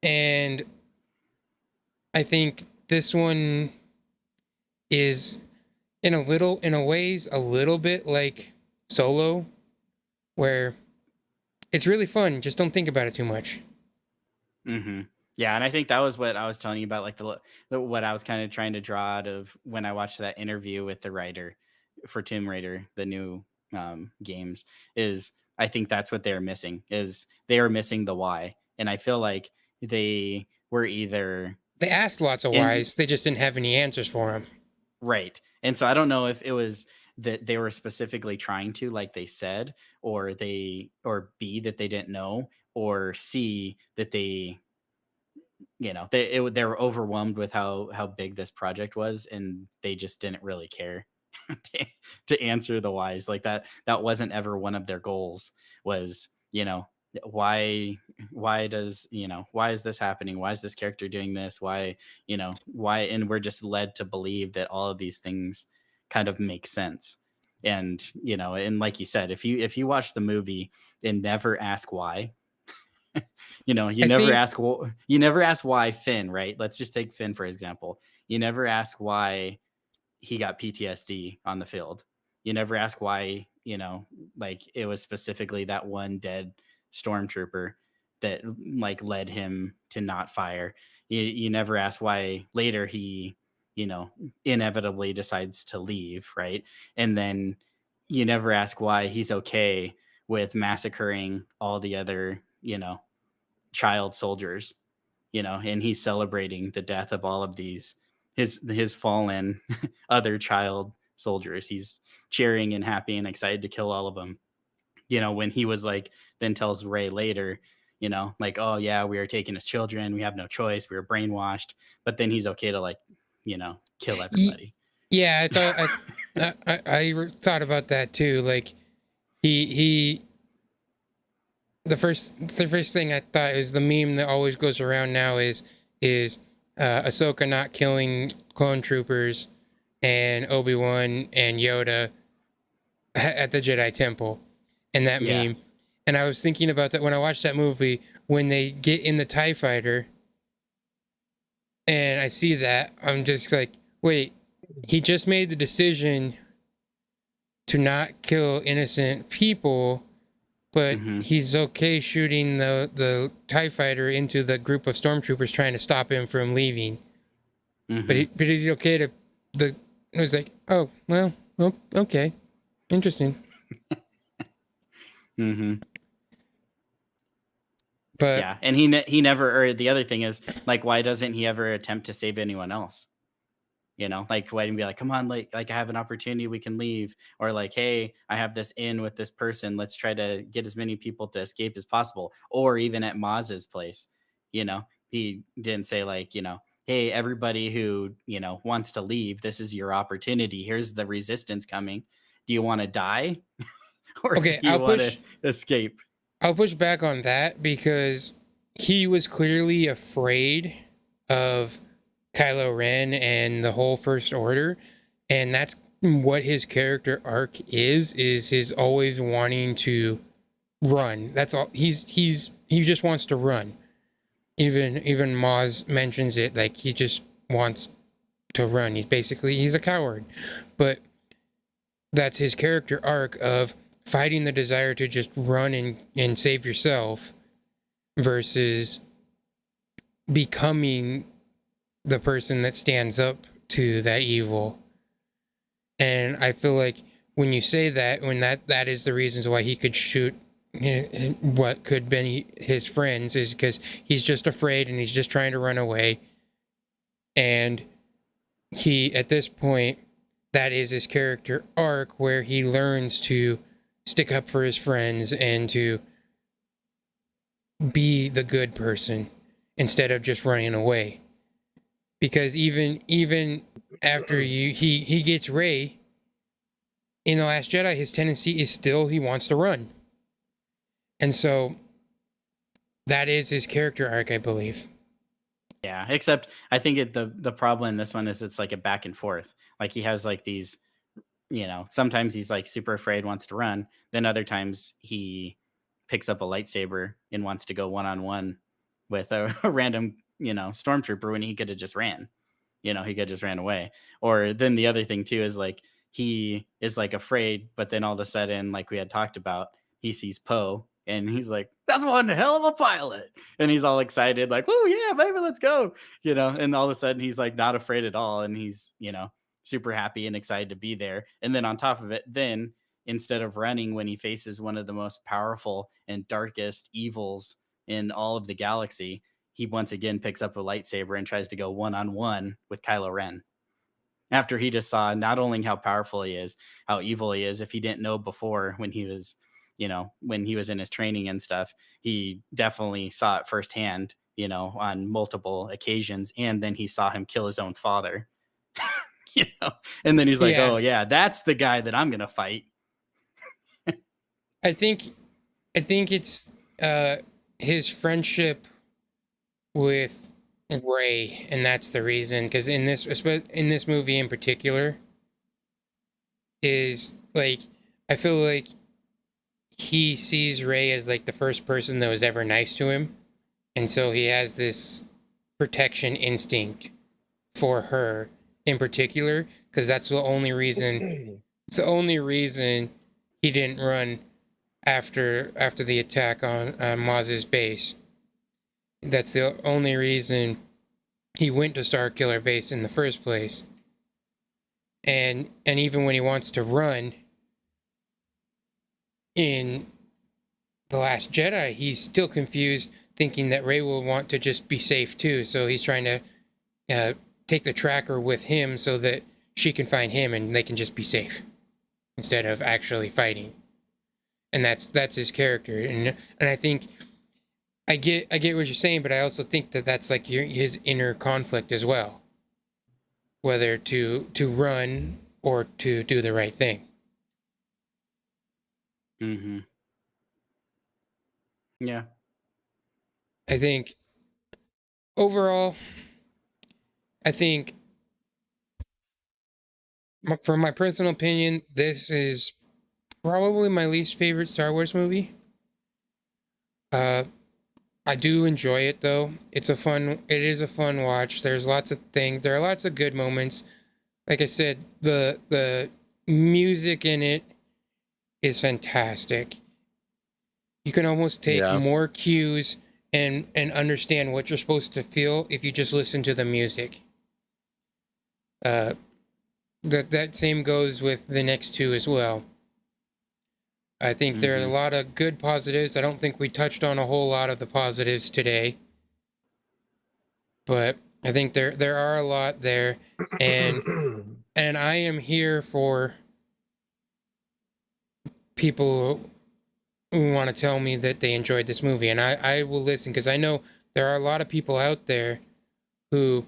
and I think this one is in ways a little bit like Solo, where it's really fun. Just don't think about it too much. Mm-hmm. Yeah, and I think that was what I was telling you about, like what I was kind of trying to draw out of when I watched that interview with the writer for Tomb Raider, the new games. Is I think that's what they're missing. Is they are missing the why, and I feel like they were either They asked lots of whys. They just didn't have any answers for them. Right. And so I don't know if it was that they were specifically trying to, like they said, or B, that they didn't know, or C, that they they were overwhelmed with how big this project was, and they just didn't really care to answer the whys. Like that wasn't ever one of their goals, was why why is this happening, why is this character doing this, why, and we're just led to believe that all of these things kind of make sense. And and like you said, if you watch the movie and never ask why, you never ask why Finn, right? Let's just take Finn for example. You never ask why he got PTSD on the field. You never ask why, like it was specifically that one dead stormtrooper that like led him to not fire. You never ask why later he, inevitably decides to leave, right? And then you never ask why he's okay with massacring all the other, child soldiers, and he's celebrating the death of all of these his fallen other child soldiers. He's cheering and happy and excited to kill all of them. When he was like, then tells Rey later, like, oh yeah, we are taken as children, we have no choice, we were brainwashed, but then he's okay to like, kill Ye- everybody. Yeah, I thought about that too. Like he the first thing I thought is the meme that always goes around now is Ahsoka not killing clone troopers and Obi-Wan and Yoda at the Jedi Temple, and that Yeah. meme. And I was thinking about that when I watched that movie, when they get in the TIE fighter and I see that, I'm just like, wait, he just made the decision to not kill innocent people, but Mhm. he's okay shooting the TIE fighter into the group of stormtroopers trying to stop him from leaving. Mhm. But he's okay to it was like, oh well, okay, interesting. Mhm. But Yeah, and he never, or the other thing is, like, why doesn't he ever attempt to save anyone else? Like, why didn't he be like, come on, like I have an opportunity, we can leave, or like, hey, I have this in with this person, let's try to get as many people to escape as possible, or even at Maz's place, he didn't say like, hey, everybody who wants to leave, this is your opportunity. Here's the resistance coming. Do you want to die, or do okay, you want to escape? I'll push back on that because he was clearly afraid of Kylo Ren and the whole First Order, and that's what his character arc is his always wanting to run. That's all. He just wants to run. Even Maz mentions it, like he just wants to run. He's a coward. But that's his character arc of fighting the desire to just run and save yourself versus becoming the person that stands up to that evil. And I feel like when you say that, when that is the reasons why he could shoot what could be his friends, is because he's just afraid and he's just trying to run away. And he, at this point, that is his character arc where he learns to stick up for his friends and to be the good person instead of just running away. Because even after he gets Rey in The Last Jedi, his tendency is still he wants to run. And so that is his character arc, I believe. Yeah, except I think the problem in this one is it's like a back and forth. Like he has like these, sometimes he's like super afraid, wants to run. Then other times he picks up a lightsaber and wants to go one on one with a random, stormtrooper when he could have just ran. He could just ran away. Or then the other thing too is like he is like afraid, but then all of a sudden, like we had talked about, he sees Poe and he's like, "That's one hell of a pilot," and he's all excited, like, "Oh yeah, baby, let's go!" And all of a sudden he's like not afraid at all, and he's super happy and excited to be there. And then on top of it, then instead of running when he faces one of the most powerful and darkest evils in all of the galaxy, he once again picks up a lightsaber and tries to go one-on-one with Kylo Ren. After he just saw not only how powerful he is, how evil he is, if he didn't know before when he was, when he was in his training and stuff, he definitely saw it firsthand, on multiple occasions. And then he saw him kill his own father, and then he's like, Yeah. oh yeah, that's the guy that I'm going to fight. I think it's his friendship with Rey, and that's the reason. Because in this movie in particular, is like I feel like he sees Rey as like the first person that was ever nice to him, and so he has this protection instinct for her in particular. Because that's the only reason. It's the only reason he didn't run after the attack on Maz's base. That's the only reason he went to Starkiller Base in the first place. And even when he wants to run in The Last Jedi, he's still confused, thinking that Rey will want to just be safe too. So he's trying to take the tracker with him so that she can find him and they can just be safe instead of actually fighting. And that's his character. And I think I get what you're saying, but I also think that that's like his inner conflict as well, whether to run or to do the right thing. Mm-hmm. Yeah. I think overall, I think from my personal opinion, this is probably my least favorite Star Wars movie. Uh, I do enjoy it though. It is a fun watch. There's lots of things. There are lots of good moments. Like I said, the music in it is fantastic. You can almost take Yeah. more cues and understand what you're supposed to feel if you just listen to the music. Uh, that same goes with the next two as well. I think there are a Mm-hmm. lot of good positives. I don't think we touched on a whole lot of the positives today, but I think there are a lot there, and and I am here for people who want to tell me that they enjoyed this movie, and I will listen because I know there are a lot of people out there who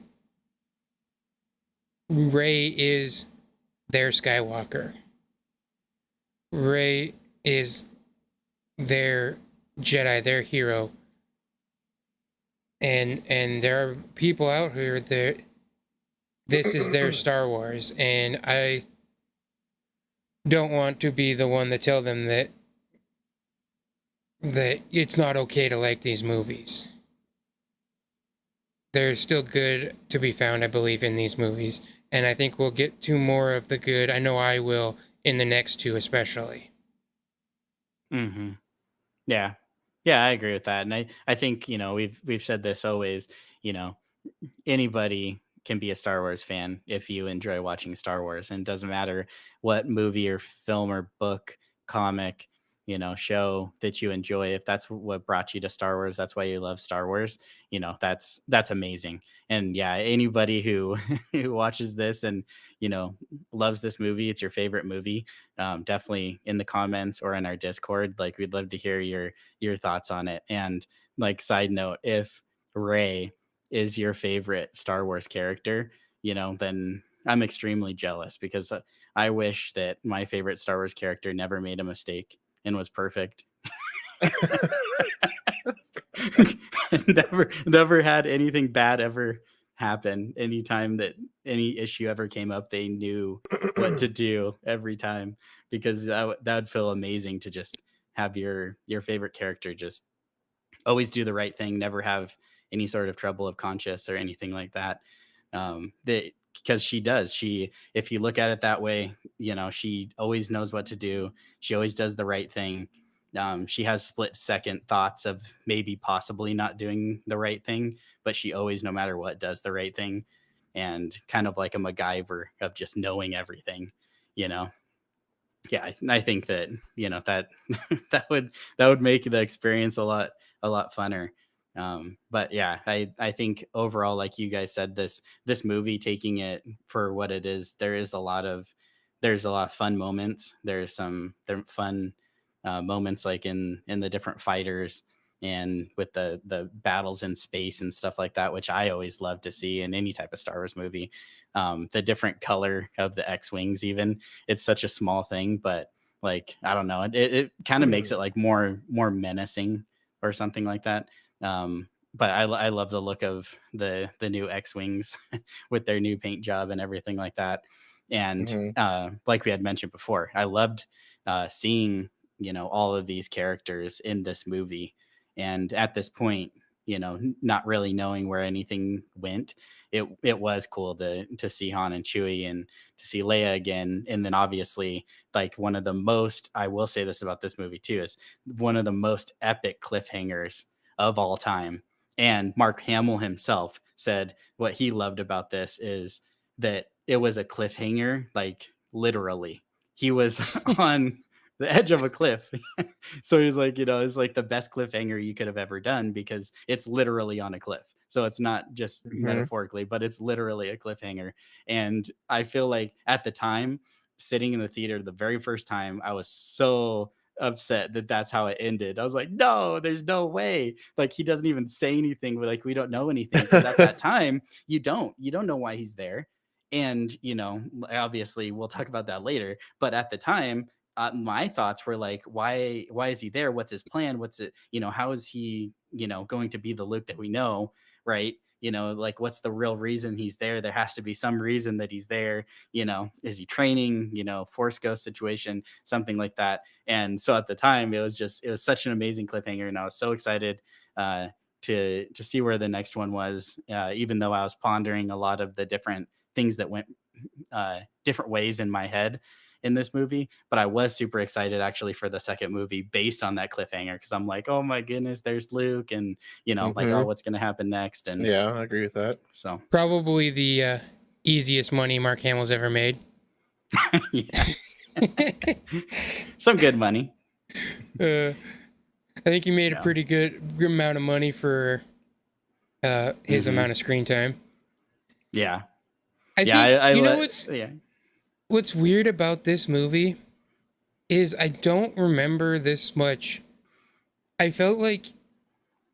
Rey is their Skywalker. Rey is their Jedi, their hero, and there are people out here that this is their Star Wars, and I don't want to be the one to tell them that it's not okay to like these movies. There's still good to be found, I believe, in these movies, and I think we'll get to more of the good. I know I will in the next two, especially. Mm-hmm. Yeah. Yeah, I agree with that. And I think, we've said this always, you know, anybody can be a Star Wars fan if you enjoy watching Star Wars. And it doesn't matter what movie or film or book, comic, show that you enjoy. If that's what brought you to Star Wars, that's why you love Star Wars. That's amazing. And yeah, anybody who who watches this and loves this movie, it's your favorite movie. Definitely in the comments or in our Discord, like we'd love to hear your thoughts on it. And like side note, if Ray is your favorite Star Wars character, then I'm extremely jealous because I wish that my favorite Star Wars character never made a mistake and was perfect. Never had anything bad ever happen. Anytime that any issue ever came up, they knew what to do every time because that would feel amazing to just have your favorite character just always do the right thing, never have any sort of trouble of conscience or anything like that. That because she does. If you look at it that way, she always knows what to do. She always does the right thing. She has split second thoughts of maybe possibly not doing the right thing, but she always, no matter what, does the right thing. And kind of like a MacGyver of just knowing everything, you know yeah, I think that that that would make the experience a lot funner. But yeah, I think overall, like you guys said, this movie, taking it for what it is, there's a lot of fun moments. There's some fun moments like in the different fighters and with the battles in space and stuff like that, which I always love to see in any type of Star Wars movie. The different color of the X-wings, even, it's such a small thing, but like I don't know, it kind of makes it like more menacing or something like that. But I love the look of the new X-wings with their new paint job and everything like that. And Mhm. like we had mentioned before, I loved seeing all of these characters in this movie. And at this point, not really knowing where anything went, it was cool to see Han and Chewie and to see Leia again. And then obviously, like, one of the most, I will say this about this movie too, is one of the most epic cliffhangers of all time. And Mark Hamill himself said what he loved about this is that it was a cliffhanger, like literally. He was on the edge of a cliff. So he's like, it's like the best cliffhanger you could have ever done because it's literally on a cliff. So it's not just Mhm. metaphorically, but it's literally a cliffhanger. And I feel like at the time, sitting in the theater the very first time, I was so upset that that's how it ended. I was like, no, there's no way. Like he doesn't even say anything. Like we don't know anything because at that time you don't know why he's there. And obviously we'll talk about that later. But at the time, my thoughts were like, why is he there? What's his plan? What's it? How is he going to be the Luke that we know, right? Like what's the real reason he's there? There has to be some reason that he's there. Is he training? Force ghost situation, something like that. And so at the time, it was such an amazing cliffhanger, and I was so excited to see where the next one was. Even though I was pondering a lot of the different things that went different ways in my head in this movie, but I was super excited actually for the second movie based on that cliffhanger, because I'm like, oh my goodness, there's Luke, and like, oh, what's gonna happen next? And Yeah, I agree with that. so Probably the easiest money Mark Hamill's ever made. yeah, some good money. I think he made Yeah. a pretty good amount of money for his amount of screen time. Yeah, I think what's weird about this movie is I don't remember this much. I felt like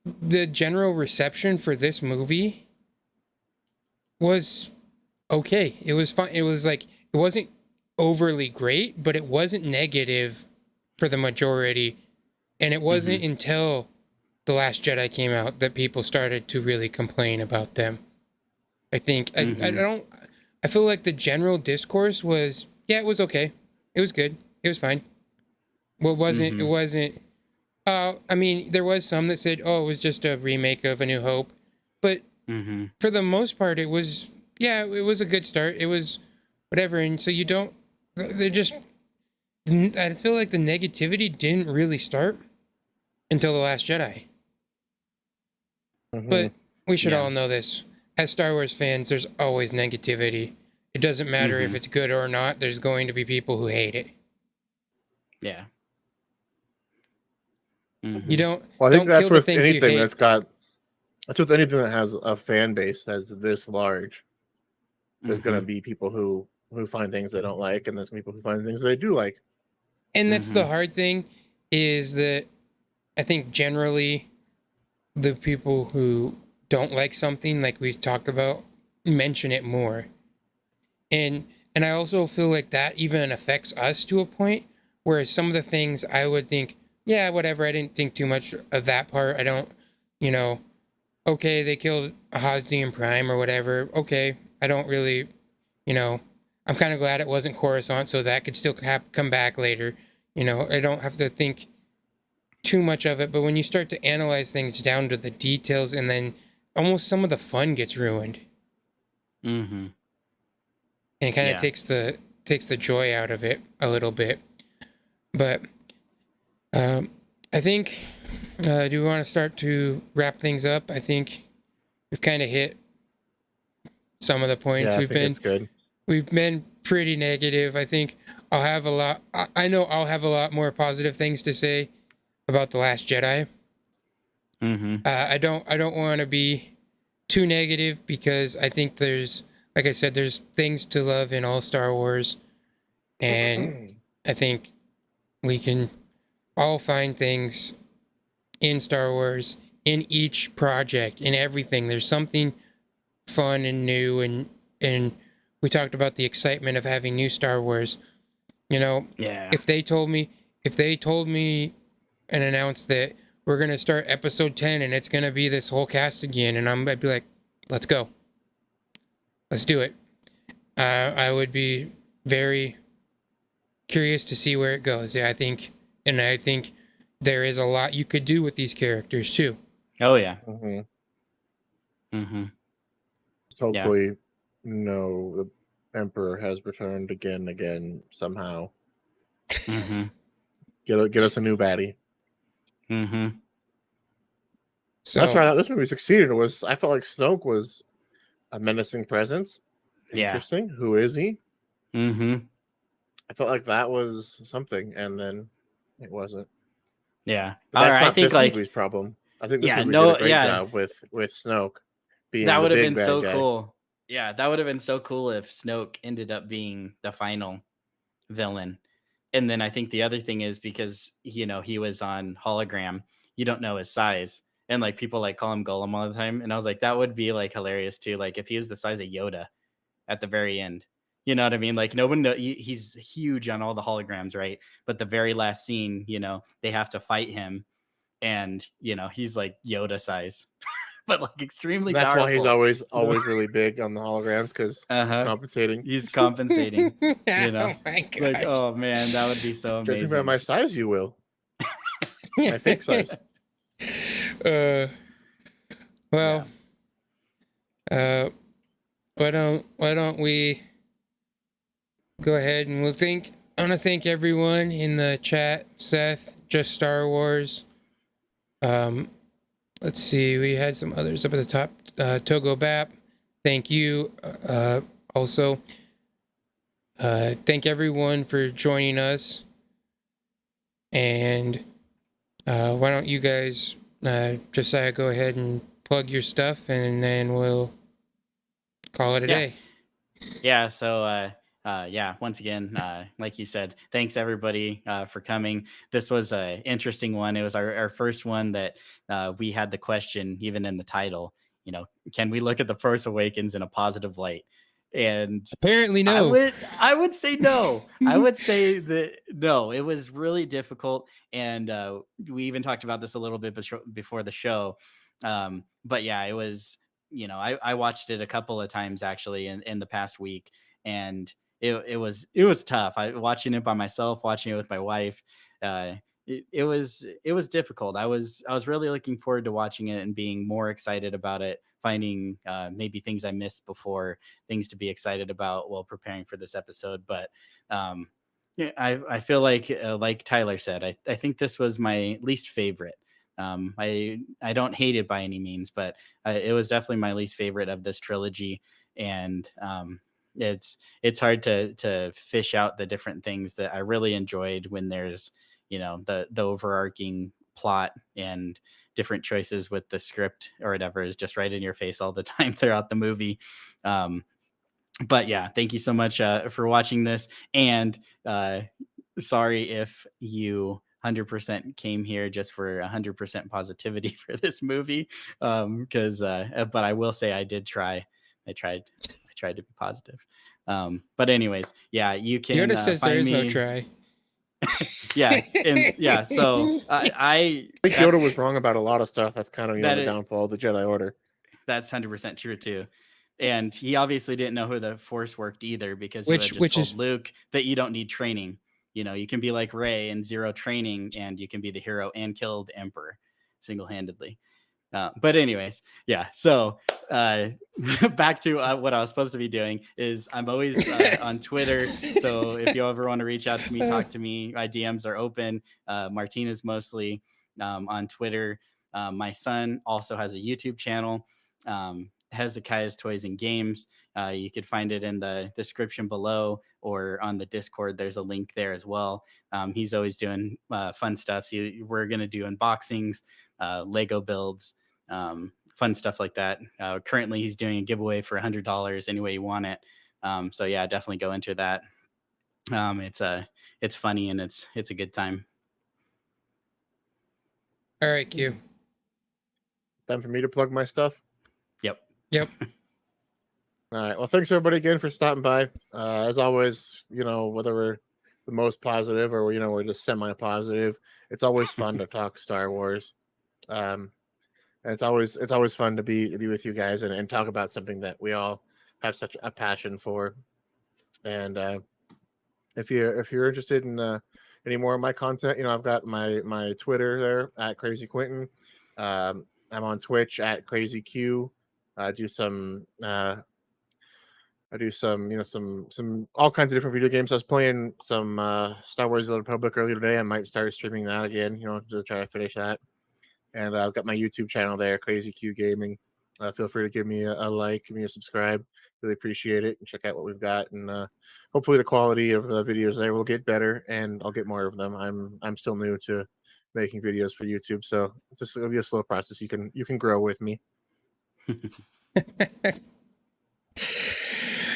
the general reception for this movie was okay. It was fine. It was like, it wasn't overly great, but it wasn't negative for the majority. And it wasn't until The Last Jedi came out that people started to really complain about them. I think I feel like the general discourse was, yeah, it was okay. It was good. It was fine. Well, it wasn't. I mean, there was some that said, oh, it was just a remake of A New Hope. But for the most part, it was, yeah, it was a good start. It was whatever. And so I feel like the negativity didn't really start until The Last Jedi. But we should all know this. As Star Wars fans, there's always negativity. It doesn't matter if it's good or not. There's going to be people who hate it. Yeah. You don't. Well, I think don't that's kill the with things you anything hate. that's with anything that has a fan base that's this large. There's going to be people who find things they don't like, and there's going to be people who find things they do like. And that's the hard thing, is that I think generally the people who don't like something, like we've talked about, mention it more. And I also feel like that even affects us to a point, where some of the things I would think, yeah, whatever, I didn't think too much of that part. I don't, okay, they killed Hosnian Prime or whatever. Okay, I don't really, I'm kind of glad it wasn't Coruscant, so that could still come back later. I don't have to think too much of it. But when you start to analyze things down to the details, and then almost some of the fun gets ruined. And it kind of takes the joy out of it a little bit. But I think, do we want to start to wrap things up? I think we've kind of hit some of the points. Yeah, I think it's good. We've been pretty negative. I think I'll have a lot. I know I'll have a lot more positive things to say about The Last Jedi. I don't want to be too negative, because I think there's, like I said, there's things to love in all Star Wars, and I think we can all find things in Star Wars, in each project, in everything. There's something fun and new, and we talked about the excitement of having new Star Wars. If they told me and announced that we're gonna start episode 10 and it's gonna be this whole cast again, and I'd be like, let's go, let's do it. I would be very curious to see where it goes. I think there is a lot you could do with these characters too. Oh yeah. Hopefully, the Emperor has returned again somehow. Get us a new baddie. So that's why this movie succeeded. I felt like Snoke was a menacing presence. Interesting. Yeah. Who is he? I felt like that was something, and then it wasn't. Yeah. But that's not this movie's problem. I think this movie did a great job with Snoke being that would have been bad so guy. cool. Yeah, that would have been so cool if Snoke ended up being the final villain. And then I think the other thing is because, he was on hologram, you don't know his size. And like people like call him Golem all the time. And I was like, that would be like hilarious too. Like if he was the size of Yoda at the very end. You know what I mean? Like no one he's huge on all the holograms, right? But the very last scene, they have to fight him, and he's like Yoda size, but like extremely That's powerful. why he's always really big on the holograms, because compensating. He's compensating. Oh my gosh. Like, oh man, that would be so Judge me by amazing. my size, you will. My fake size. Well, why don't we go ahead and I want to thank everyone in the chat. Seth, Just Star Wars. Let's see, we had some others up at the top. Togobap, thank you. Also, thank everyone for joining us. And why don't you guys, Josiah, go ahead and plug your stuff, and then we'll call it a day. Yeah. So, once again, like you said, thanks everybody for coming. This was an interesting one. It was our first one that we had the question, even in the title, can we look at the Force Awakens in a positive light? And apparently no. I would say no. I would say that no, it was really difficult. And we even talked about this a little bit before the show. But yeah, it was, I watched it a couple of times actually in the past week, and it was tough. Watching it by myself, watching it with my wife. It was difficult. I was really looking forward to watching it and being more excited about it, finding maybe things I missed before, things to be excited about while preparing for this episode. But I feel like Tyler said, I think this was my least favorite. I don't hate it by any means, but it was definitely my least favorite of this trilogy. And it's hard to fish out the different things that I really enjoyed when there's the overarching plot and different choices with the script or whatever is just right in your face all the time throughout the movie. But yeah, thank you so much for watching this, and sorry if you 100% came here just for 100% positivity for this movie, because but I will say I tried to be positive. But anyways, yeah, you can Yoda says find there is me. no try. So I think Yoda was wrong about a lot of stuff. That's kind of the downfall of the Jedi Order. That's 100% true too. And he obviously didn't know who the Force worked either, because he just told Luke that you don't need training. You can be like Rey and zero training, and you can be the hero and kill the Emperor single-handedly. But anyways, yeah. So back to what I was supposed to be doing is I'm always on Twitter. So if you ever want to reach out to me, talk to me, my DMs are open. Martinez mostly on Twitter. My son also has a YouTube channel, Hezekiah's Toys and Games. You could find it in the description below or on the Discord. There's a link there as well. He's always doing fun stuff. So we're going to do unboxings, Lego builds, fun stuff like that. Currently he's doing a giveaway for $100 any way you want it. So yeah, definitely go into that. It's funny, and it's a good time. All right, Q. Time for me to plug my stuff. Yep. All right. Well, thanks everybody again for stopping by. As always, whether we're the most positive or we're just semi-positive, it's always fun to talk Star Wars. And it's always fun to be with you guys and talk about something that we all have such a passion for. And if you're interested in any more of my content, I've got my Twitter there at Crazy Quinton. I'm on Twitch at Crazy Q. I do some some all kinds of different video games. I was playing some Star Wars: The Republic earlier today. I might start streaming that again, to try to finish that. And I've got my YouTube channel there, Crazy Q Gaming. Feel free to give me a like, give me a subscribe. Really appreciate it, and check out what we've got. And hopefully the quality of the videos there will get better, and I'll get more of them. I'm still new to making videos for YouTube, so it'll be a slow process. You can grow with me.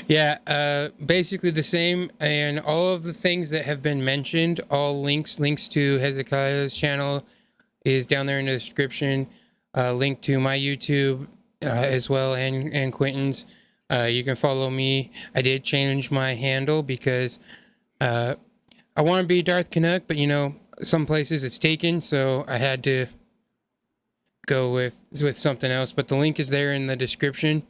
Yeah, basically the same, and all of the things that have been mentioned, all links to Hezekiah's channel is down there in the description. Link to my YouTube as well, and Quinton's. You can follow me. I did change my handle because I want to be Darth Canuck, but some places it's taken, so I had to go with something else. But the link is there in the description.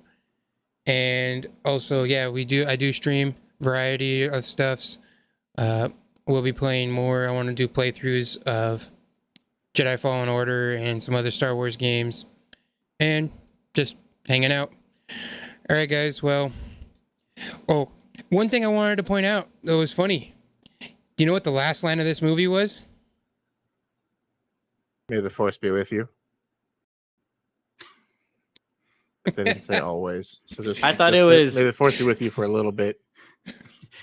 And also, yeah, I do stream variety of stuffs. We'll be playing more. I want to do playthroughs of Jedi Fallen Order and some other Star Wars games, and just hanging out. All right, guys. Well, one thing I wanted to point out that was funny. Do you know what the last line of this movie was? May the Force be with you. They didn't say always. So I thought it was may the Force be with you for a little bit.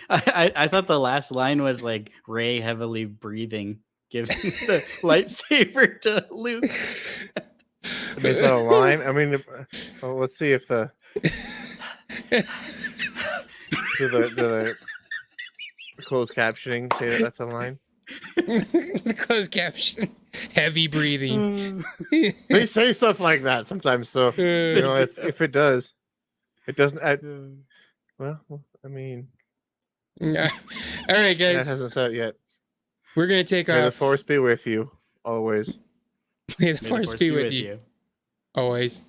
I thought the last line was like Rey heavily breathing, giving the lightsaber to Luke. There's no line. I mean, let's see if the the closed captioning say that's a line. The closed caption, heavy breathing. They say stuff like that sometimes. So if it does, it doesn't. Well, I mean, yeah. All right, guys. That hasn't said it yet. We're gonna take May the off. Force be with you always. May the Force be with you always.